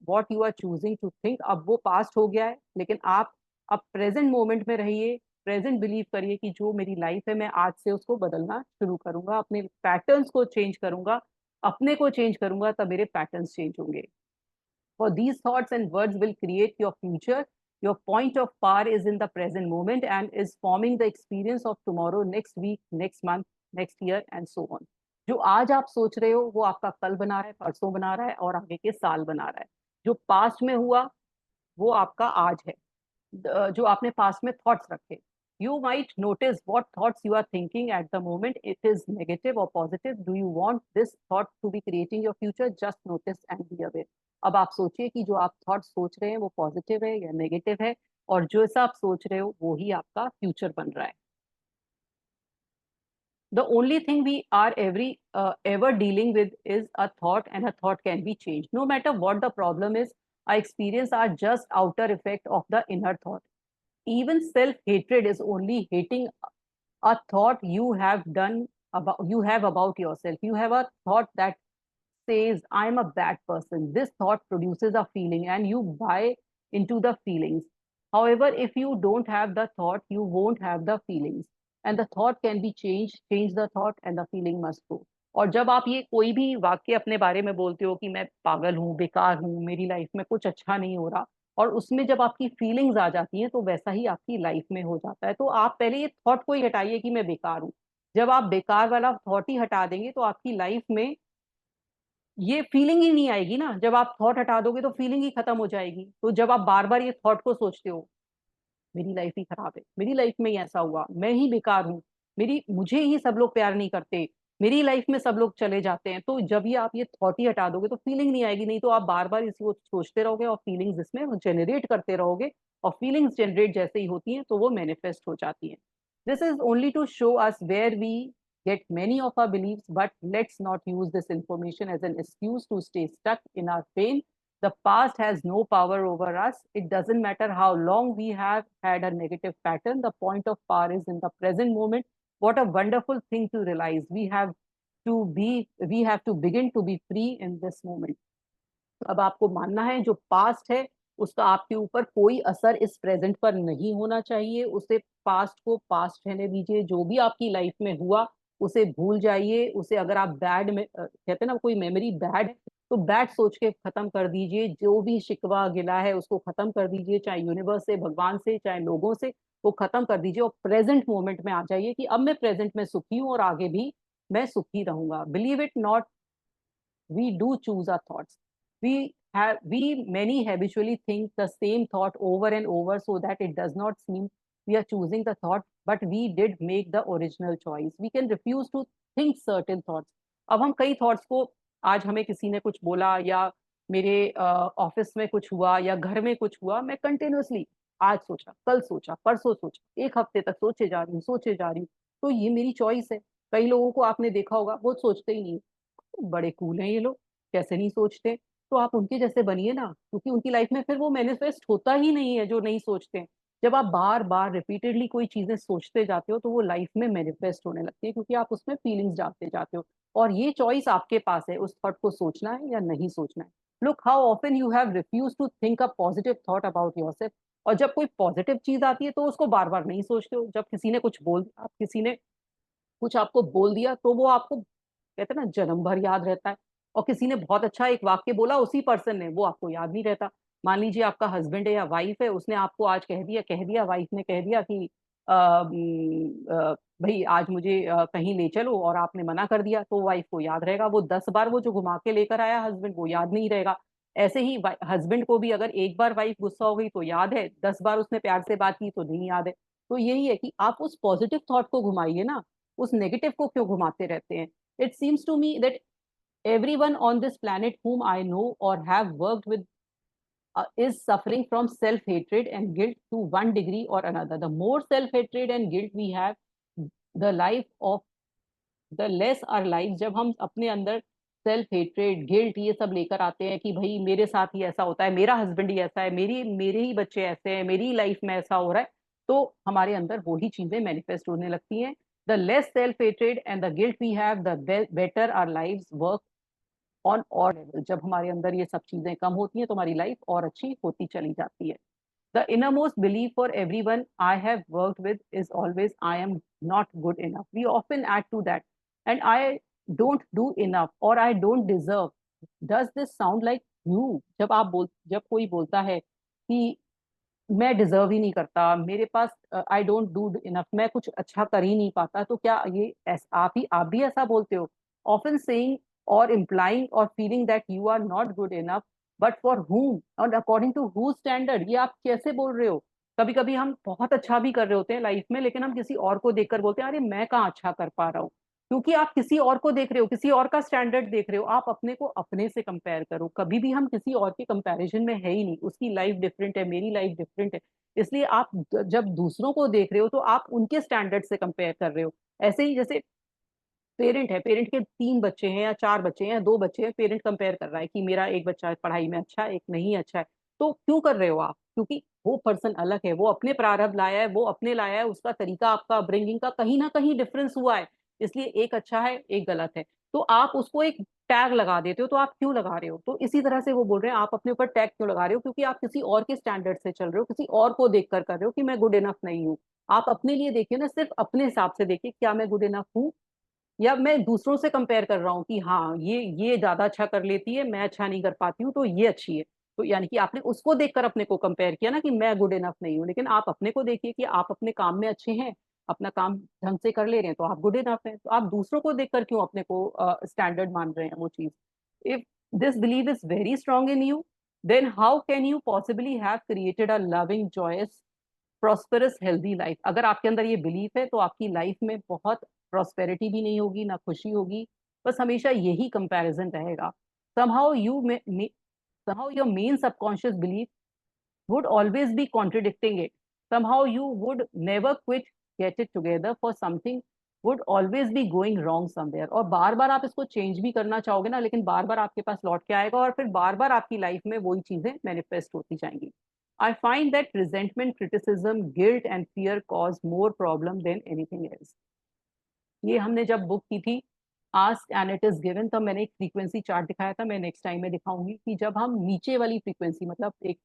what you are choosing to think, अब वो past हो गया है, लेकिन आप अब present moment में रहिए, present believe करिए कि जो मेरी life है मैं आज से उसको बदलना शुरू करूंगा, अपने patterns को change करूंगा, अपने को change करूंगा, तब मेरे patterns change होंगे। For these thoughts and words will create your future. Your point of power is in the present moment and is forming the experience of tomorrow, next week, next month, next year and so on. जो आज आप सोच रहे हो वो आपका कल बना रहा है, परसों बना रहा है और आगे के साल बना रहा है। जो पास्ट में हुआ वो आपका आज है। जो आपने पास्ट में थॉट्स रखे, you might notice what thoughts you are thinking at the moment, it is negative or positive, do you want this thought to be creating your future, just notice and be aware। अब आप सोचिए कि जो आप thought सोच रहे हैं वो पॉजिटिव है या नेगेटिव है, और जो ऐसा आप सोच रहे हो वो ही आपका फ्यूचर बन रहा है। The only thing we are ever dealing with is a thought, and a thought can be changed no matter what the problem is. Our experience are just outer effect of the inner thought. Even self hatred is only hating a thought you have about yourself. You have a thought that says I'm a bad person. This thought produces a feeling and you buy into the feelings. However, if you don't have the thought, you won't have the feelings, and the thought can be changed. Change the thought and the feeling must go। और जब आप ये कोई भी वाक्य अपने बारे में बोलते हो कि मैं पागल हूँ, बेकार हूँ, मेरी लाइफ में कुछ अच्छा नहीं हो रहा, और उसमें जब आपकी फीलिंग्स आ जाती हैं तो वैसा ही आपकी लाइफ में हो जाता है। तो आप पहले ये थॉट को ही हटाइए कि मैं बेकार हूँ। जब आप बेकार वाला थॉट ही हटा देंगे तो आपकी लाइफ में ये फीलिंग ही नहीं आएगी ना। जब आप थॉट हटा दोगे तो फीलिंग ही खत्म हो जाएगी। तो जब आप बार बार ये थॉट को सोचते हो, मेरी लाइफ ही खराब है, मेरी लाइफ में ही ऐसा हुआ, मैं ही बेकार हूँ, मेरी मुझे ही सब लोग प्यार नहीं करते, मेरी लाइफ में सब लोग चले जाते हैं, तो जब ये आप ये थॉट ही हटा दोगे तो फीलिंग नहीं आएगी। नहीं तो आप बार बार इसी को सोचते रहोगे और फीलिंग्स इसमें जनरेट करते रहोगे, और फीलिंग्स जनरेट जैसे ही होती हैं तो वो मैनिफेस्ट हो जाती हैं। This is only to show us where we get many of our beliefs, but let's not use this information as an excuse to stay stuck in our pain. The past has no power over us. It doesn't matter how long we have had a negative pattern. The point of power is in the present moment. What a wonderful thing to realize. We have to begin to be free in this moment. अब आपको मानना है जो past है उसका आपके ऊपर कोई असर इस प्रेजेंट पर नहीं होना चाहिए। उसे पास्ट को पास्ट रहने दीजिए। जो भी आपकी लाइफ में हुआ उसे भूल जाइए। उसे अगर आप बैड में कहते हैं ना, कोई मेमोरी बैड है तो बैड सोच के खत्म कर दीजिए। जो भी शिकवा गिला है उसको खत्म कर दीजिए, चाहे यूनिवर्स से, भगवान से, चाहे लोगों से, वो खत्म कर दीजिए और प्रेजेंट मोमेंट में आ जाइए कि अब मैं प्रेजेंट में सुखी हूँ और आगे भी मैं सुखी रहूंगा। Believe it not, we do choose our thoughts. We many habitually think the same thought over and over so that it does not seem we are choosing the thought, but we did make the original choice. We can refuse to think certain thoughts. अब हम कई thoughts को, आज हमें किसी ने कुछ बोला या मेरे ऑफिस में कुछ हुआ या घर में कुछ हुआ, मैं कंटिन्यूअसली आज सोचा, कल सोचा, परसों सोचा, एक हफ्ते तक सोचे जा रही हूँ, सोचे जा रही हूँ। तो ये मेरी चॉइस है। कई लोगों को आपने देखा होगा वो सोचते ही नहीं, बड़े कूल हैं ये लोग, कैसे नहीं सोचते। तो आप उनके जैसे बनिए ना, क्योंकि उनकी लाइफ में फिर वो मैनिफेस्ट होता ही नहीं है जो नहीं सोचते हैं। जब आप बार बार रिपीटेडली कोई चीजें सोचते जाते हो तो वो लाइफ में मैनिफेस्ट होने लगती है, क्योंकि आप उसमें फीलिंग्स डालते जाते हो। और ये चॉइस आपके पास है, उस थॉट को सोचना है या नहीं सोचना है। Look how often you have refuse to think a positive thought about yourself. और जब कोई पॉजिटिव चीज आती है तो उसको बार बार नहीं सोचते हो। जब किसी ने कुछ बोल आप किसी ने कुछ आपको बोल दिया तो वो आपको कहते हैं ना जन्म भर याद रहता है। और किसी ने बहुत अच्छा एक वाक्य बोला उसी पर्सन ने, वो आपको याद नहीं रहता। मान लीजिए आपका हस्बैंड है या वाइफ है, उसने आपको आज कह दिया वाइफ ने कह दिया कि भाई आज मुझे कहीं ले चलो, और आपने मना कर दिया, तो वाइफ को याद रहेगा। वो 10 बार वो जो घुमा के लेकर आया हस्बैंड वो याद नहीं रहेगा। ऐसे ही हस्बैंड को भी अगर एक बार वाइफ गुस्सा हो गई तो याद है, 10 बार उसने प्यार से बात की तो नहीं याद है। तो यही है कि आप उस पॉजिटिव थॉट को घुमाइए ना, उस नेगेटिव को क्यों घुमाते रहते हैं। It seems to me that everyone on this planet whom I know or have worked with is suffering from self-hatred and guilt to one degree or another. The more self-hatred and guilt we have, the life of the less our lives। जब हम अपने अंदर self hatred, guilt, ये सब लेकर आते हैं कि भाई मेरे साथ ही ऐसा होता है, मेरा हस्बैंड ही ऐसा है, मेरी मेरे ही बच्चे ऐसे हैं, मेरी लाइफ में ऐसा हो रहा है, तो हमारे अंदर वही चीजें मैनिफेस्ट होने लगती हैं। The less self hatred and the guilt we have, the better our lives work on all level. जब हमारे अंदर ये सब चीजें कम होती हैं तो हमारी लाइफ और अच्छी होती चली जाती है। The innermost belief for everyone I have worked with is always I am not good enough. We often add to that. And I don't do enough or I don't deserve. Does this sound like you? जब कोई बोलता है कि मैं deserve ही नहीं करता, मेरे पास I don't do enough, मैं कुछ अच्छा कर ही नहीं पाता, तो क्या ये आप भी ऐसा बोलते हो? Often saying or implying or feeling that you are not good enough, but for whom or according to whose standard, ये आप कैसे बोल रहे हो? कभी कभी हम बहुत अच्छा भी कर रहे होते हैं लाइफ में, लेकिन हम किसी और को देखकर बोलते हैं अरे मैं कहाँ अच्छा कर पा रहा हूँ। क्योंकि आप किसी और को देख रहे हो, किसी और का स्टैंडर्ड देख रहे हो। आप अपने को अपने से कंपेयर करो, कभी भी हम किसी और के कंपैरिजन में है ही नहीं। उसकी लाइफ डिफरेंट है, मेरी लाइफ डिफरेंट है, इसलिए आप जब दूसरों को देख रहे हो तो आप उनके स्टैंडर्ड से कंपेयर कर रहे हो। ऐसे ही जैसे पेरेंट है, पेरेंट के 3 बच्चे हैं या 4 बच्चे हैं या 2 बच्चे हैं, पेरेंट कंपेयर कर रहा है कि मेरा एक बच्चा पढ़ाई में अच्छा है, एक नहीं अच्छा है। तो क्यों कर रहे हो आप? क्योंकि वो पर्सन अलग है, वो अपने प्रारब्ध लाया है, वो अपने लाया है, उसका तरीका आपका अपब्रिंगिंग का कहीं ना कहीं डिफरेंस हुआ है, इसलिए एक अच्छा है एक गलत है। तो आप उसको एक टैग लगा देते हो। तो आप क्यों लगा रहे हो? तो इसी तरह से वो बोल रहे हैं आप अपने ऊपर टैग क्यों लगा रहे हो? क्योंकि आप किसी और के स्टैंडर्ड से चल रहे हो, किसी और को देखकर कर रहे हो कि मैं गुड इनफ नहीं हूँ। आप अपने लिए देखिए ना, सिर्फ अपने हिसाब से देखिए, क्या मैं गुड इनफ हूँ? या मैं दूसरों से कंपेयर कर रहा हूँ कि हाँ ये ज्यादा अच्छा कर लेती है, मैं अच्छा नहीं कर पाती हूँ, तो ये अच्छी है। तो यानी कि आपने उसको देखकर अपने को कंपेयर किया ना कि मैं गुड इनफ नहीं हूँ। लेकिन आप अपने को देखिए कि आप अपने काम में अच्छे हैं, अपना काम ढंग से कर ले रहे हैं, तो आप गुड इनफ हैं। तो आप दूसरों को देखकर क्यों अपने को स्टैंडर्ड मान रहे हैं वो चीज? If this believe is very strong in you, then how can you possibly have created a loving joyous prosperous healthy life? अगर आपके अंदर ये बिलीफ है तो आपकी लाइफ में बहुत प्रॉस्पेरिटी भी नहीं होगी, ना खुशी होगी, बस हमेशा यही कंपैरिजन रहेगा। somehow you may somehow your main subconscious belief would always be contradicting it. Somehow you would never quit get it together for something would always be going wrong somewhere। और बार बार आप इसको चेंज भी करना चाहोगे ना, लेकिन बार बार आपके पास लौट के आएगा और फिर बार बार आपकी लाइफ में वही चीजें मैनिफेस्ट होती जाएंगी। I find that resentment, criticism, guilt and fear cause more problem than anything else। ये हमने जब बुक की थी ask and it is given, तब मैंने एक फ्रीक्वेंसी चार्ट दिखाया था, मैं नेक्स्ट टाइम में दिखाऊंगी कि जब हम नीचे वाली फ्रीक्वेंसी, मतलब एक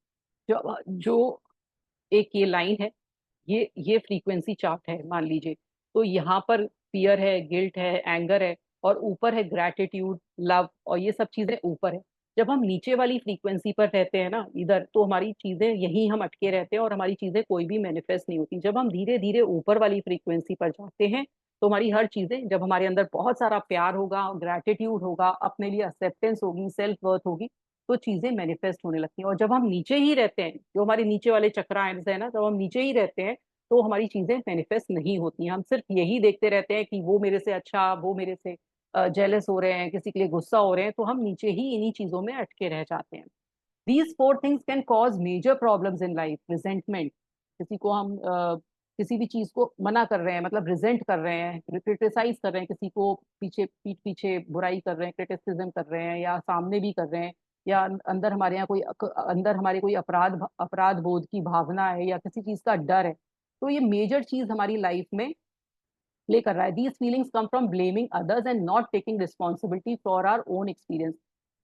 जो जो एक ये लाइन है, ये फ्रीक्वेंसी चार्ट है मान लीजिए। तो यहाँ पर फियर है, गिल्ट है, एंगर है, और ऊपर है ग्रैटिट्यूड, लव, और ये सब चीजें ऊपर है। जब हम नीचे वाली फ्रीक्वेंसी पर रहते हैं ना इधर, तो हमारी चीजें यहीं हम अटके रहते हैं और हमारी चीजें कोई भी मैनिफेस्ट नहीं होती। जब हम धीरे धीरे ऊपर वाली फ्रीक्वेंसी पर जाते हैं तो हमारी हर चीजें, जब हमारे अंदर बहुत सारा प्यार होगा, ग्रैटिट्यूड होगा, अपने लिए एक्सेप्टेंस होगी, सेल्फ वर्थ होगी, तो चीजें मैनिफेस्ट होने लगती हैं। और जब हम नीचे ही रहते हैं, जो हमारे नीचे वाले चक्रांश है ना, जब हम नीचे ही रहते हैं तो हमारी चीजें मैनिफेस्ट नहीं होती हैं। हम सिर्फ यही देखते रहते हैं कि वो मेरे से अच्छा, वो मेरे से जेलस हो रहे हैं, किसी के लिए गुस्सा हो रहे हैं, तो हम नीचे ही इन्हीं चीजों में अटके रह जाते हैं। These four things can cause major problems in life. Resentment, किसी को हम किसी भी चीज को मना कर रहे हैं, मतलब रिजेंट कर रहे हैं, क्रिटिसाइज कर रहे हैं, किसी को पीठ पीछे बुराई कर रहे हैं, क्रिटिसिज्म कर रहे हैं, या सामने भी कर रहे हैं, या अंदर हमारे यहाँ कोई अंदर हमारे कोई अपराध अपराध बोध की भावना है, या किसी चीज का डर है, तो ये मेजर चीज हमारी लाइफ में प्ले कर रहा है। These feelings come from blaming others and not taking responsibility for our own experience.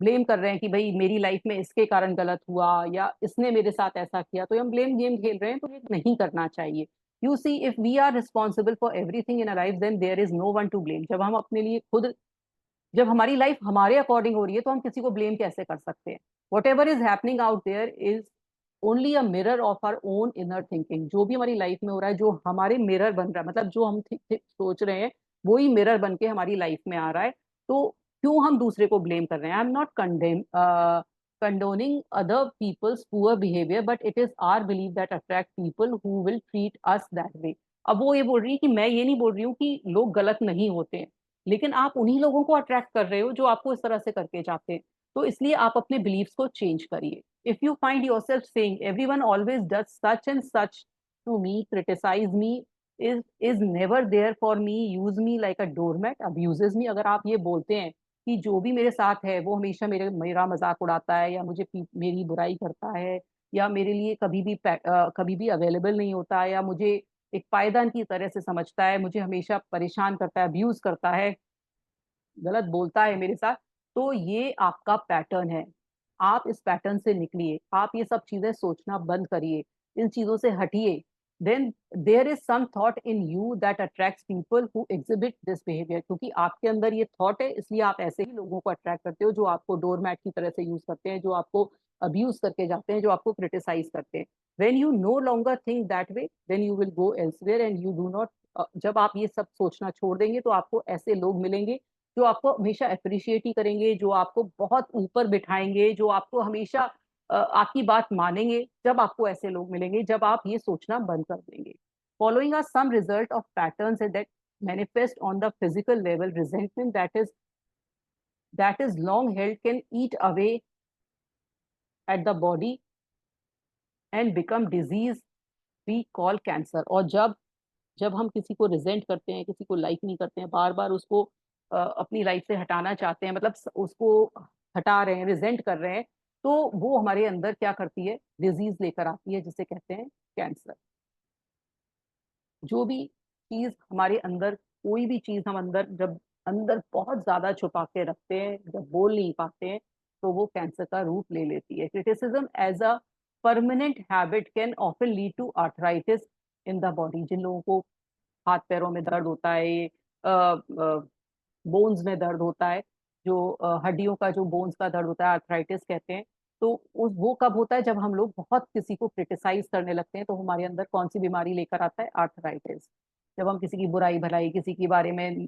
Blame कर रहे हैं कि भाई मेरी लाइफ में इसके कारण गलत हुआ, या इसने मेरे साथ ऐसा किया, तो हम ब्लेम गेम खेल रहे हैं, तो ये नहीं करना चाहिए। You see, if we are responsible for everything in life then there is no one to blame. जब हम अपने लिए खुद, जब हमारी लाइफ हमारे अकॉर्डिंग हो रही है, तो हम किसी को ब्लेम कैसे कर सकते हैं? Whatever is happening out there is only a mirror of our own inner thinking. जो भी हमारी लाइफ में हो रहा है, जो हमारे मिरर बन रहा है, मतलब जो हम सोच रहे हैं, वही मिरर बन के हमारी लाइफ में आ रहा है। तो क्यों हम दूसरे को ब्लेम कर रहे हैं? I am not condoning other people's poor behaviour, but it is our believe that attract people who will treat us that way. अब वो ये बोल रही है कि मैं ये नहीं बोल रही हूँ कि लोग गलत नहीं होते हैं, लेकिन आप उन्हीं लोगों को अट्रैक्ट कर रहे हो जो आपको इस तरह से करके जाते हैं। तो इसलिए आप अपने बिलीव्स को चेंज करिए। If you find yourself saying everyone always does such and such to me, criticize me, is never there for me, use me like a doormat, abuses me, अगर आप ये बोलते हैं कि जो भी मेरे साथ है वो हमेशा मेरा मजाक उड़ाता है, या मुझे मेरी बुराई करता है, या मेरे लिए कभी भी अवेलेबल नहीं होता है, या मुझे एक पायदान की तरह से समझता है, मुझे हमेशा परेशान करता है, अब्यूज करता है, गलत बोलता है मेरे साथ, तो ये आपका पैटर्न है। आप इस पैटर्न से निकलिए, आप ये सब चीजें सोचना बंद करिए, इन चीजों से हटिए। Then there is some thought in you that attracts people who exhibit this behaviour, क्योंकि आपके अंदर ये थॉट है, इसलिए आप ऐसे ही लोगों को अट्रैक्ट करते हो जो आपको डोरमैट की तरह से यूज करते हैं, जो आपको अब्यूज करके जाते हैं, जो आपको क्रिटिसाइज करते हैं। When you no longer think that way, then you will go elsewhere and you do not. जब आप ये सब सोचना छोड़ देंगे तो आपको ऐसे लोग मिलेंगे जो आपको हमेशा अप्रिशिएट ही करेंगे, जो आपको बहुत ऊपर बिठाएंगे, जो आपको हमेशा आपकी बात मानेंगे। जब आपको ऐसे लोग मिलेंगे, जब आप ये सोचना बंद कर देंगे। Following are some result of patterns that manifest on the physical level, resentment that is long held can eat away at the body and become disease we call cancer। और जब जब हम किसी को रिजेंट करते हैं, किसी को लाइक नहीं करते हैं, बार बार उसको अपनी लाइफ से हटाना चाहते हैं, मतलब उसको हटा रहे हैं, रिजेंट कर रहे हैं, तो वो हमारे अंदर क्या करती है, डिजीज लेकर आती है, जिसे कहते हैं कैंसर। जो भी चीज हमारे अंदर, कोई भी चीज हम अंदर जब अंदर बहुत ज्यादा छुपा के रखते हैं, जब बोल नहीं पाते हैं, तो वो कैंसर का रूप ले लेती है। Criticism as a permanent habit can often lead to arthritis in the body. जिन लोगों को हाथ पैरों में दर्द होता है, बोन्स में दर्द होता है, जो हड्डियों का जो बोन्स का दर्द होता है, आर्थराइटिस कहते हैं, तो उस वो कब होता है, जब हम लोग बहुत किसी को क्रिटिसाइज करने लगते हैं, तो हमारे अंदर कौन सी बीमारी लेकर आता है, आर्थराइटिस। जब हम किसी की बुराई भलाई, किसी के बारे में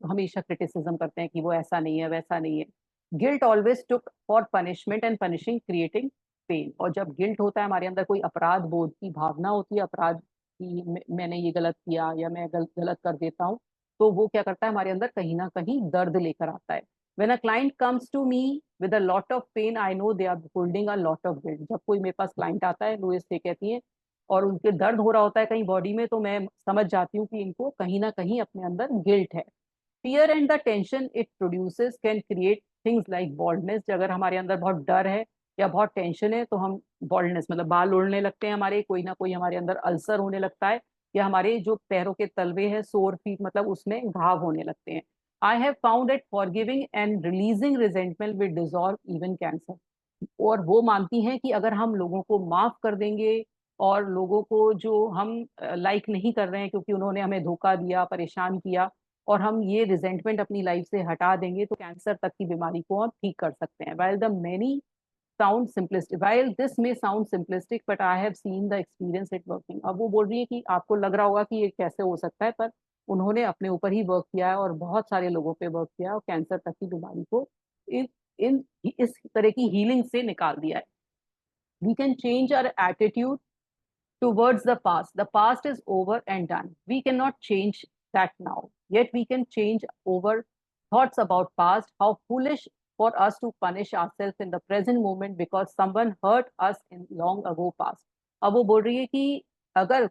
हमेशा क्रिटिसिज्म करते हैं कि वो ऐसा नहीं है, वैसा नहीं है। Guilt always took for punishment and punishing creating pain. और जब गिल्ट होता है, हमारे अंदर कोई अपराध बोध की भावना होती है, अपराध की मैंने ये गलत किया, या मैं गलत कर देता हूँ, तो वो क्या करता है, हमारे अंदर कहीं ना कहीं दर्द लेकर आता है। When a client comes to me with a lot of pain, I know they are holding a lot of guilt। जब कोई मेरे पास क्लाइंट आता है, लुइस से कहती है, और उनके दर्द हो रहा होता है कहीं बॉडी में, तो मैं समझ जाती हूँ कि इनको कहीं ना कहीं अपने अंदर गिल्ट है। Fear and the tension it produces can create things like baldness. अगर हमारे अंदर बहुत डर है या बहुत टेंशन है, तो हम बॉल्डनेस मतलब बाल उड़ने लगते हैं हमारे, कोई ना कोई हमारे अंदर अल्सर होने लगता है, या हमारे जो पैरों के तलवे हैं, सोर फीट, मतलब उसमें घाव होने लगते हैं। I have found that forgiving and releasing resentment will dissolve even cancer. और वो मानती हैं कि अगर हम लोगों को माफ कर देंगे, और लोगों को जो हम लाइक नहीं कर रहे हैं क्योंकि उन्होंने हमें धोखा दिया, परेशान किया, और हम ये रिजेंटमेंट अपनी लाइफ से हटा देंगे, तो कैंसर तक की बीमारी को हम ठीक कर सकते हैं। While this may sound simplistic, but I have seen the experience it working। अब वो बोल रही है कि आपको लग रहा होगा कि ये कैसे हो सकता है, पर उन्होंने अपने ऊपर ही वर्क किया है, और बहुत सारे लोगों पे वर्क किया है, और कैंसर तक की बीमारी को इन इन इस तरह की हीलिंग से निकाल दिया है। We can change our attitude towards the past. The past is over and done. We cannot change that now. Yet we can change over thoughts about past. How foolish for us to punish ourselves in the present moment because someone hurt us in long ago past। अब वो बोल रही है कि अगर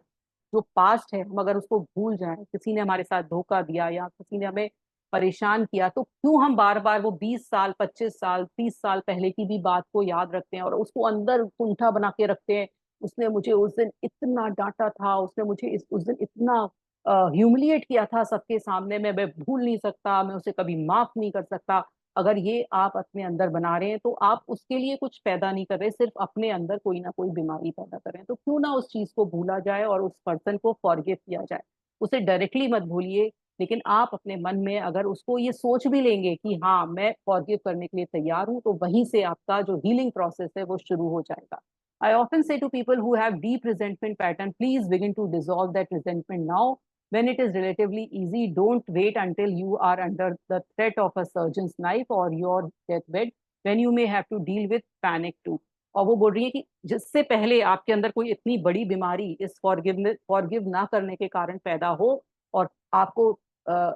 जो past है, हम अगर उसको भूल जाएं, किसी ने हमारे साथ धोखा दिया या किसी ने हमें परेशान किया, तो क्यों हम बार बार वो 20 साल, 25 साल, 30 साल पहले की भी बात को याद रखते हैं, और उसको अंदर कुंठा बना के रखते हैं। उसने मुझे उस दिन इतना डांटा था, उसने मुझे उस दिन इतना ह्यूमिलिएट किया था सबके सामने, मैं भूल नहीं सकता, मैं उसे कभी माफ नहीं कर सकता। अगर ये आप अपने अंदर बना रहे हैं, तो आप उसके लिए कुछ पैदा नहीं कर रहे, सिर्फ अपने अंदर कोई ना कोई बीमारी पैदा कर रहे हैं। तो क्यों ना उस चीज को भूला जाए और उस पर्सन को फॉरगिव किया जाए। उसे डायरेक्टली मत भूलिए, लेकिन आप अपने मन में अगर उसको ये सोच भी लेंगे कि हाँ मैं फॉरगिव करने के लिए तैयार हूँ, तो वहीं से आपका जो हीलिंग प्रोसेस है वो शुरू हो जाएगा। I often say to people who have deep resentment pattern, please begin to dissolve that resentment now when it is relatively easy. Don't wait until you are under the threat of a surgeon's knife or your deathbed when you may have to deal with panic too। और वो बोल रही है कि जिससे पहले आपके अंदर कोई इतनी बड़ी बीमारी इस फॉरगिव ना करने के कारण पैदा हो, और आपको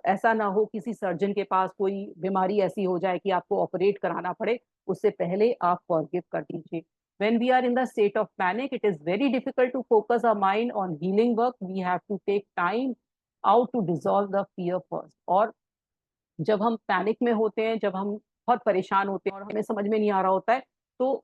ऐसा ना हो किसी सर्जन के पास कोई बीमारी ऐसी हो जाए कि आपको ऑपरेट कराना पड़े, उससे पहले आप फॉरगिव कर दीजिए। When we are in the state of panic, it is very difficult to focus our mind on healing work। We have to take time out to dissolve the fear first। और जब हम panic में होते हैं, जब हम बहुत परेशान होते हैं और हमें समझ में नहीं आ रहा होता है, तो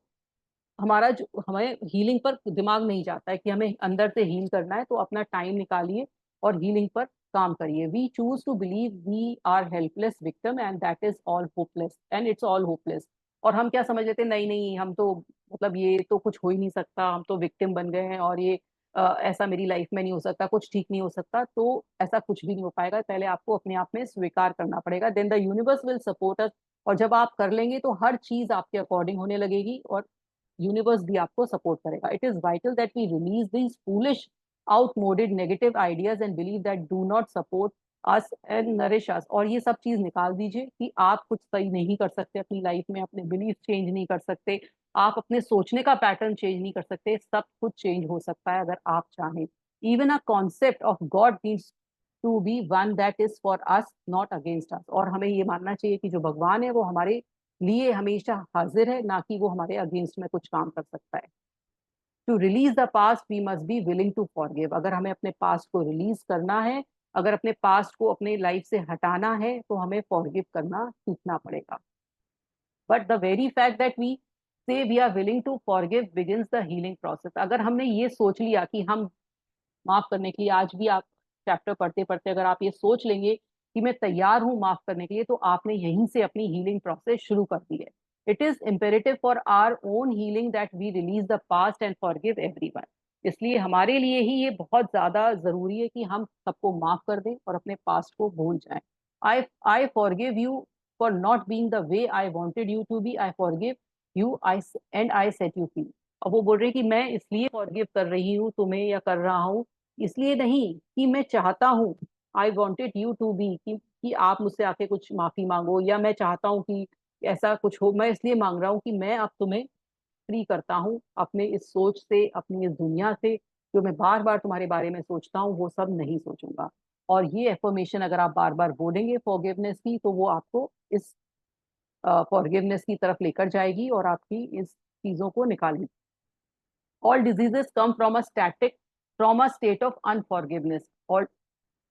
हमारा जो हमें हीलिंग पर दिमाग नहीं जाता है कि हमें अंदर से हील करना है, तो अपना टाइम निकालिए और हीलिंग पर काम करिए। We choose to believe we are helpless victim and that is all hopeless and it's all hopeless. और हम क्या समझ लेते हैं, नहीं नहीं हम तो मतलब ये तो कुछ हो ही नहीं सकता, हम तो विक्टिम बन गए हैं और ये ऐसा मेरी लाइफ में नहीं हो सकता, कुछ ठीक नहीं हो सकता। तो ऐसा कुछ भी नहीं हो पाएगा, पहले आपको अपने आप में स्वीकार करना पड़ेगा, then the universe will support us. और जब आप कर लेंगे तो हर चीज आपके अकॉर्डिंग होने लगेगी और यूनिवर्स भी आपको सपोर्ट करेगा। It is vital that we release these foolish outmoded negative ideas and believe that do not support us and nourish us. और ये सब चीज निकाल दीजिए कि आप कुछ सही नहीं कर सकते अपनी लाइफ में, अपने बिलीफ चेंज नहीं कर सकते, आप अपने सोचने का पैटर्न चेंज नहीं कर सकते। सब कुछ चेंज हो सकता है अगर आप चाहें। Even a concept of God needs to be one that is for us not against us. और हमें ये मानना चाहिए कि जो भगवान है वो हमारे लिए हमेशा हाजिर है, ना कि वो हमारे अगेंस्ट में कुछ काम कर सकता है। To release the past we must be willing to forgive. अगर हमें अपने पास्ट को रिलीज करना है, अगर अपने पास्ट को अपने लाइफ से हटाना है, तो हमें फॉरगिव करना सीखना पड़ेगा। But the very fact that we say we are willing to forgive begins the healing process. अगर हमने ये सोच लिया कि हम माफ करने के लिए, आज भी आप चैप्टर पढ़ते पढ़ते अगर आप ये सोच लेंगे कि मैं तैयार हूं माफ करने के लिए, तो आपने यहीं से अपनी हीलिंग प्रोसेस शुरू कर दी है। It is imperative for our own healing that we release the past and forgive everyone. इसलिए हमारे लिए ही ये बहुत ज्यादा जरूरी है कि हम सबको माफ कर दें और अपने पास्ट को भूल जाएं। I I forgive you for not being the way I wanted you to be. I forgive you I and I set you free. अब वो बोल रहे हैं कि मैं इसलिए फॉरगिव कर रही हूँ तुम्हें या कर रहा हूँ, इसलिए नहीं कि मैं चाहता हूँ, I wanted you to be, कि आप मुझसे आके कुछ माफी मांगो, या मैं चाहता हूँ कि ऐसा कुछ हो, मैं इसलिए मांग रहा हूँ कि मैं अब तुम्हें फ्री करता हूँ अपने इस सोच से, अपनी इस दुनिया से। जो मैं बार बार तुम्हारे बारे में सोचता हूँ वो सब नहीं सोचूंगा। और ये एफर्मेशन अगर आप बार बार बोलेंगे फॉरगिवनेस की, तो वो आपको इस फॉरगिवनेस की तरफ लेकर जाएगी और आपकी इस चीजों को निकालेगी। All diseases come from a state of unforgiveness. All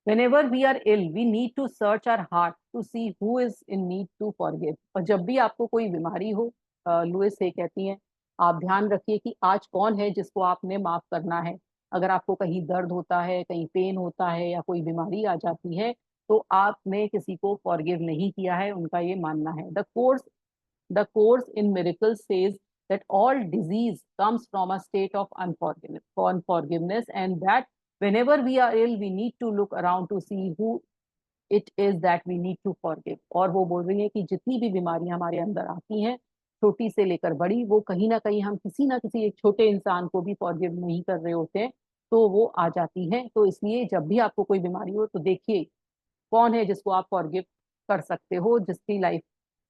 whenever we are ill, we need to search our heart to see who is in need to forgive. और जब भी आपको कोई बीमारी हो, लुइस से कहती हैं, आप ध्यान रखिए कि आज कौन है जिसको आपने माफ करना है। अगर आपको कहीं दर्द होता है, कहीं पेन होता है या कोई बीमारी आ जाती है, तो आपने किसी को फॉरगिव नहीं किया है, उनका ये मानना है। The course in miracles says that all disease comes from a state of unforgiveness, and that whenever we are ill, we need to look around to see who it is that we need to forgive. और वो बोल रही है कि जितनी भी बीमारियां हमारे अंदर आती हैं, छोटी से लेकर बड़ी, वो कहीं ना कहीं हम किसी ना किसी एक छोटे इंसान को भी फॉरगिव नहीं कर रहे होते हैं, तो वो आ जाती हैं। तो इसलिए जब भी आपको कोई बीमारी हो, तो देखिए कौन है जिसको आप फॉरगिव कर सकते हो, जिसकी लाइफ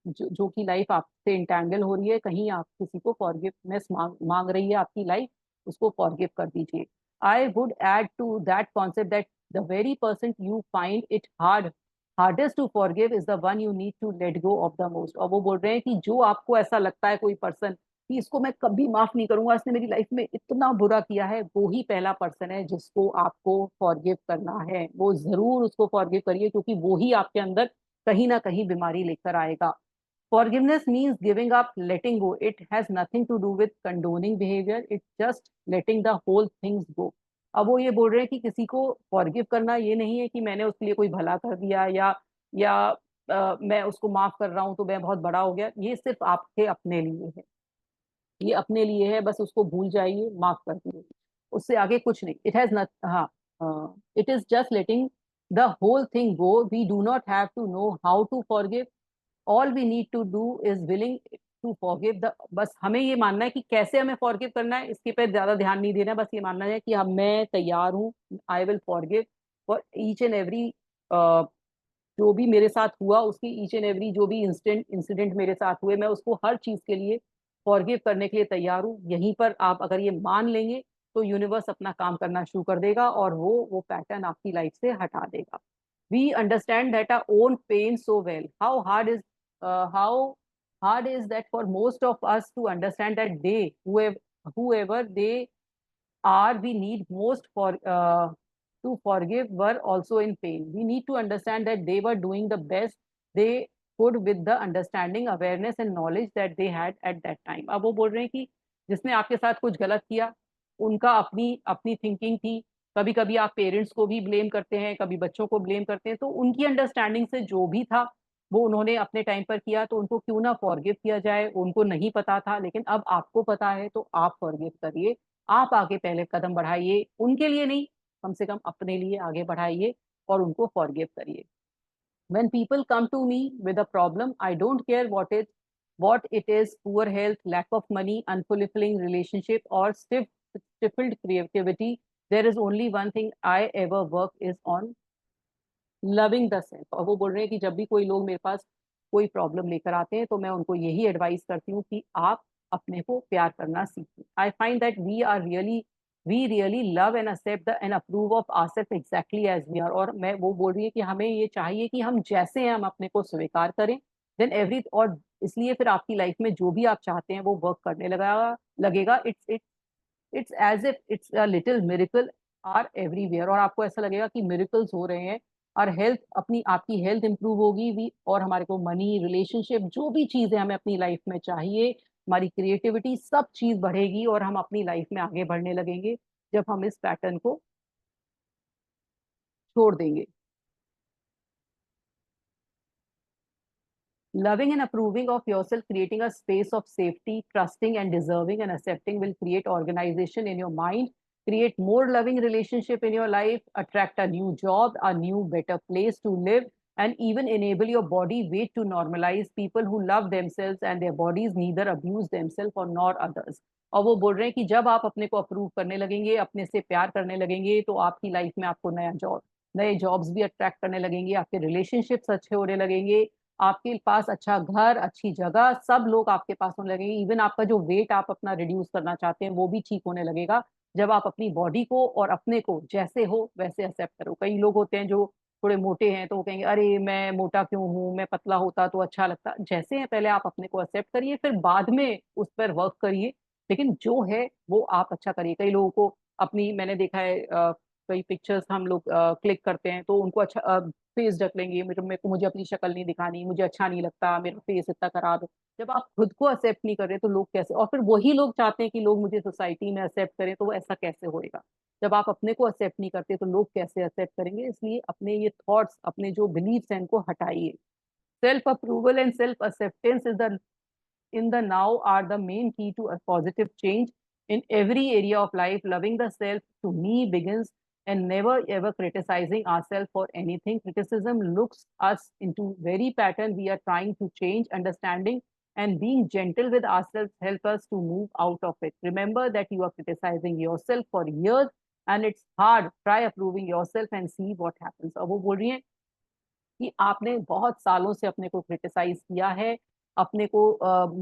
जो की लाइफ आपसे इंटैंगल हो रही है, कहीं आप किसी को फॉरगिवनेस मांग रही है आपकी लाइफ, उसको फॉरगिव कर दीजिए। I would add to that concept that the very person you find it hardest to forgive is the one you need to let go of the most. और वो बोल रहे हैं कि जो आपको ऐसा लगता है कोई पर्सन कि इसको मैं कभी माफ नहीं करूंगा, इसने मेरी लाइफ में इतना बुरा किया है, वो ही पहला पर्सन है जिसको आपको फॉरगिव करना है। वो जरूर उसको फॉरगिव करिए, क्योंकि वो ही आपके अंदर कहीं ना कहीं बीमारी लेकर आएगा। Forgiveness means giving up, letting go. It has nothing to do with condoning behavior. It's just letting the whole things go. अब वो ये बोल रहे हैं कि किसी को फॉरगिव करना ये नहीं है कि मैंने उसके लिए कोई भला कर दिया, या मैं उसको माफ कर रहा हूं तो मैं बहुत बड़ा हो गया। ये सिर्फ आपके अपने लिए है, ये अपने लिए है, बस उसको भूल जाइए, माफ कर दीजिए, उससे आगे कुछ नहीं। इट हैज नॉट, हाँ, it is just letting the whole thing go. We do not have to know how to forgive, all we need to do is willing to forgive the. बस हमें ये मानना है कि कैसे हमें फॉरगिव करना है, इसके पे ज्यादा ध्यान नहीं देना है, बस ये मानना है कि हम मैं तैयार हूँ, I will forgive for each and every, जो भी मेरे साथ हुआ उसकी ईच एंड एवरी, जो भी इंसिडेंट मेरे साथ हुए, मैं उसको हर चीज के लिए फॉरगिव करने के लिए तैयार हूँ। यहीं पर आप अगर ये मान लेंगे, तो यूनिवर्स अपना काम करना शुरू कर देगा और वो पैटर्न आपकी लाइफ से हटा देगा। We understand that our own pain so well. How hard is that for most of us to understand that whoever they are, we need most to forgive, were also in pain. We need to understand that they were doing the best they could with the understanding, awareness and knowledge that they had at that time. अब वो बोल रहे हैं कि जिसने आपके साथ कुछ गलत किया, उनका अपनी अपनी थिंकिंग थी। कभी कभी आप पेरेंट्स को भी ब्लेम करते हैं, कभी बच्चों को ब्लेम करते हैं, तो उनकी अंडरस्टैंडिंग से जो भी था वो उन्होंने अपने टाइम पर किया, तो उनको क्यों ना फॉरगिव किया जाए। उनको नहीं पता था, लेकिन अब आपको पता है, तो आप फॉरगिव करिए। आप आगे पहले कदम बढ़ाइए, उनके लिए नहीं, कम से कम अपने लिए आगे बढ़ाइए और उनको फॉरगिव करिए। When people come to me with a problem, I don't care what it is: poor health, lack of money, unfulfilling relationship, or stifled creativity. There is only one thing I ever work is on loving the self. और वो बोल रहे हैं कि जब भी कोई लोग मेरे पास कोई प्रॉब्लम लेकर आते हैं, तो मैं उनको यही एडवाइस करती हूँ कि आप अपने को प्यार करना सीखें। I find that we really love and accept the and approve of ourselves exactly as we are. और मैं वो बोल रही है कि हमें ये चाहिए कि हम जैसे हैं, हम अपने को स्वीकार करें। देन एवरी और इसलिए फिर आपकी लाइफ में जो भी आप चाहते हैं वो वर्क करने लगेगा। It's as if it's a little miracle are everywhere. और आपको ऐसा लगेगा कि मिरेकल्स हो रहे हैं। और हेल्थ, अपनी आपकी हेल्थ इंप्रूव होगी भी, और हमारे को मनी, रिलेशनशिप, जो भी चीजें हमें अपनी लाइफ में चाहिए, हमारी क्रिएटिविटी, सब चीज बढ़ेगी और हम अपनी लाइफ में आगे बढ़ने लगेंगे जब हम इस पैटर्न को छोड़ देंगे। Loving and approving of yourself, creating a space of safety, trusting and deserving and accepting will create organization in your mind, create more loving relationship in your life, attract a new job, a new better place to live, and even enable your body weight to normalize. People who love themselves and their bodies neither abuse themselves or nor others. और वो बोल रहे हैं कि जब आप अपने को अप्रूव करने लगेंगे, अपने से प्यार करने लगेंगे, तो आपकी लाइफ में आपको नए जॉब्स भी अट्रैक्ट करने लगेंगे, आपके रिलेशनशिप्स अच्छे होने लगेंगे, आपके पास अच्छा घर, अच्छी जगह, सब लोग आपके पास होने लगेंगे। इवन आपका जो वेट आप अपना रिड्यूस करना चाहते हैं वो भी ठीक होने लगेगा, जब आप अपनी बॉडी को और अपने को जैसे हो वैसे एक्सेप्ट करो। कई लोग होते हैं जो थोड़े मोटे हैं, तो वो कहेंगे अरे मैं मोटा क्यों हूँ, मैं पतला होता तो अच्छा लगता। जैसे हैं पहले आप अपने को एक्सेप्ट करिए, फिर बाद में उस पर वर्क करिए, लेकिन जो है वो आप अच्छा करिए। कई लोगों को अपनी, मैंने देखा है कई पिक्चर्स हम लोग क्लिक करते हैं, तो उनको अच्छा फेस ढक लेंगे, मुझे अपनी शक्ल नहीं दिखानी, मुझे अच्छा नहीं लगता, मेरा फेस इतना खराब है। जब आप खुद को एक्सेप्ट नहीं कर रहे तो लोग कैसे, और फिर वही लोग चाहते हैं कि लोग मुझे सोसाइटी में एक्सेप्ट करें, तो वो ऐसा कैसे होएगा? जब आप अपने को एक्सेप्ट नहीं करते तो लोग कैसे एक्सेप्ट करेंगे? इसलिए अपने ये थॉट्स, अपने जो बिलीव्स हैं, इनको हटाइए। Self approval and self acceptance is the in the now are the main key to a positive change in every area of life. Loving the self to me begins and never ever criticizing ourselves for anything. Criticism looks us into very pattern we are trying to change. Understanding and being gentle with ourselves help us to move out of it. Remember that you are criticizing yourself for years and it's hard. Try approving yourself and see what happens. अब वो बोल रही है कि आपने बहुत सालों से अपने को क्रिटिसाइज किया है, अपने को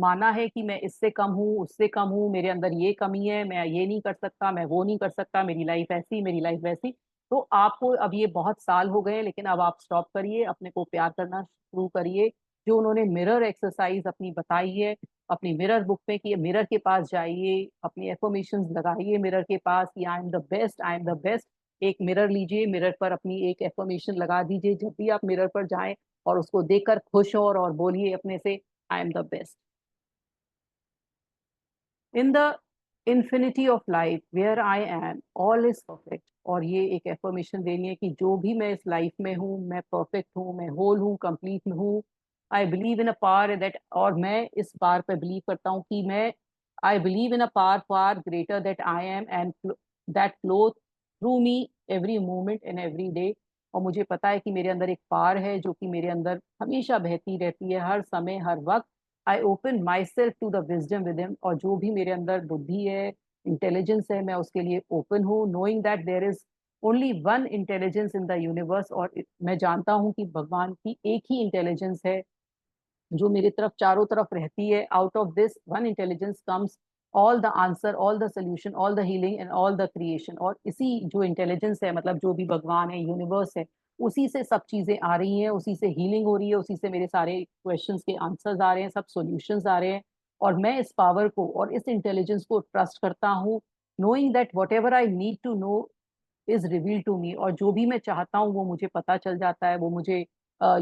माना है कि मैं इससे कम हूँ, उससे कम हूँ, मेरे अंदर ये कमी है, मैं ये नहीं कर सकता, मैं वो नहीं कर सकता, मेरी लाइफ ऐसी, मेरी लाइफ वैसी। तो आपको अब ये बहुत साल हो गए, लेकिन अब आप स्टॉप करिए, अपने को प्यार करना शुरू करिए। जो उन्होंने मिरर एक्सरसाइज अपनी बताई है, अपनी मिरर बुक में, कि मिरर के पास जाइए, अपनी एफर्मेशंस लगाइए मिरर के पास, कि आई am the best, I am the best. एक मिरर लीजिए, मिरर पर अपनी एक एफर्मेशन लगा दीजिए जब भी आप मिरर पर जाएं, और उसको देखकर खुश हो और बोलिए अपने से, I am the best. In the infinity of life where I am all is perfect. और ये एक एफर्मेशन देनी है कि जो भी मैं इस लाइफ में हूँ, मैं परफेक्ट हूँ, मैं होल हूँ, कंप्लीट हूँ। I believe in a power that, और मैं इस पावर पे बिलीव करता हूँ कि मैं, I believe in a power far greater that I am and that flow through me every moment in every day. और मुझे पता है कि मेरे अंदर एक पावर है जो कि मेरे अंदर हमेशा बहती रहती है, हर समय, हर वक्त। I open my self to the wisdom with him. और जो भी मेरे अंदर बुद्धि है, इंटेलिजेंस है, मैं उसके लिए ओपन हूँ, knowing that there is only one intelligence in the universe. और मैं जानता हूँ कि भगवान की एक ही इंटेलिजेंस है जो मेरी तरफ, चारों तरफ रहती है। Out of this one intelligence comes all the answer, all the solution, all the healing and all the creation. और इसी जो इंटेलिजेंस है, मतलब जो भी भगवान है, यूनिवर्स है, उसी से सब चीजें आ रही हैं, उसी से हीलिंग हो रही है, उसी से मेरे सारे क्वेश्चंस के आंसर्स आ रहे हैं, सब सॉल्यूशंस आ रहे हैं। और मैं इस पावर को और इस इंटेलिजेंस को ट्रस्ट करता हूँ, knowing that whatever I need to know is reveal to me. और जो भी मैं चाहता हूँ वो मुझे पता चल जाता है, वो मुझे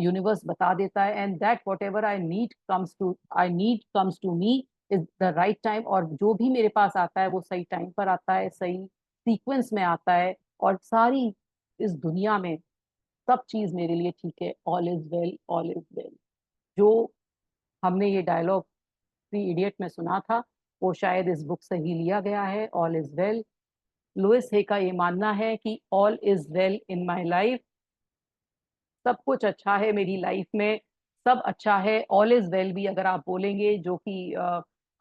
यूनिवर्स बता देता है, and that whatever I need comes to me is the right time. और जो भी मेरे पास आता है वो सही टाइम पर आता है, सही सीक्वेंस में आता है, और सारी इस दुनिया में सब चीज मेरे लिए ठीक है। All is well, all is well. जो हमने ये डायलॉग थ्री इडियट में सुना था, वो शायद इस बुक से ही लिया गया है। All is well. लुइस हे का ये मानना है कि all is well in my life, सब कुछ अच्छा है मेरी लाइफ में, सब अच्छा है। ऑल इज वेल भी अगर आप बोलेंगे, जो कि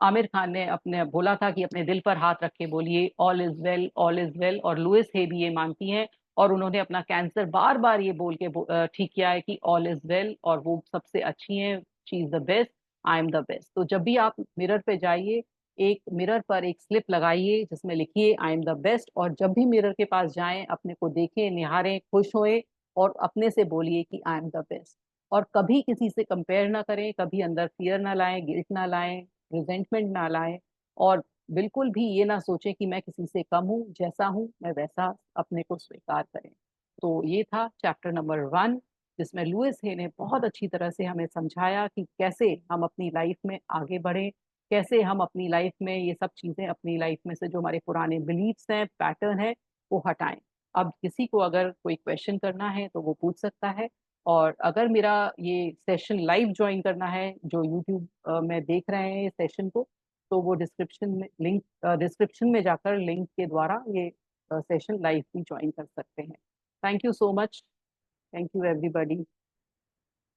आमिर खान ने अपने बोला था कि अपने दिल पर हाथ रख के बोलिए all is well, all is well. और लुइस हे भी ये मानती हैं, और उन्होंने अपना कैंसर बार बार ये बोल के ठीक किया है कि ऑल इज वेल, और वो सबसे अच्छी हैं, she is the best, I am the best. तो जब भी आप मिरर पे जाइए, एक मिरर पर एक स्लिप लगाइए जिसमें लिखिए आई एम द बेस्ट, और जब भी मिरर के पास जाएं अपने को देखें, निहारें, खुश होएं, और अपने से बोलिए कि आई एम द बेस्ट। और कभी किसी से कंपेयर ना करें, कभी अंदर फियर ना लाएं, गिल्ट ना लाएं, रिजेंटमेंट ना लाएं, और बिल्कुल भी ये ना सोचें कि मैं किसी से कम हूं, जैसा हूं मैं वैसा अपने को स्वीकार करें। तो ये था चैप्टर नंबर 1, जिसमें लुइस हे ने बहुत अच्छी तरह से हमें समझाया कि कैसे हम अपनी लाइफ में आगे बढ़ें, कैसे हम अपनी लाइफ में ये सब चीजें, अपनी लाइफ में से जो हमारे पुराने बिलीफ्स हैं, पैटर्न है, वो हटाएं। अब किसी को अगर कोई क्वेश्चन करना है तो वो पूछ सकता है। और अगर मेरा ये सेशन लाइव ज्वाइन करना है, जो यूट्यूब में देख रहे हैं ये सेशन को, तो वो डिस्क्रिप्शन में जाकर लिंक के द्वारा ये सेशन लाइव भी ज्वाइन कर सकते हैं। Thank you so much. Thank you everybody.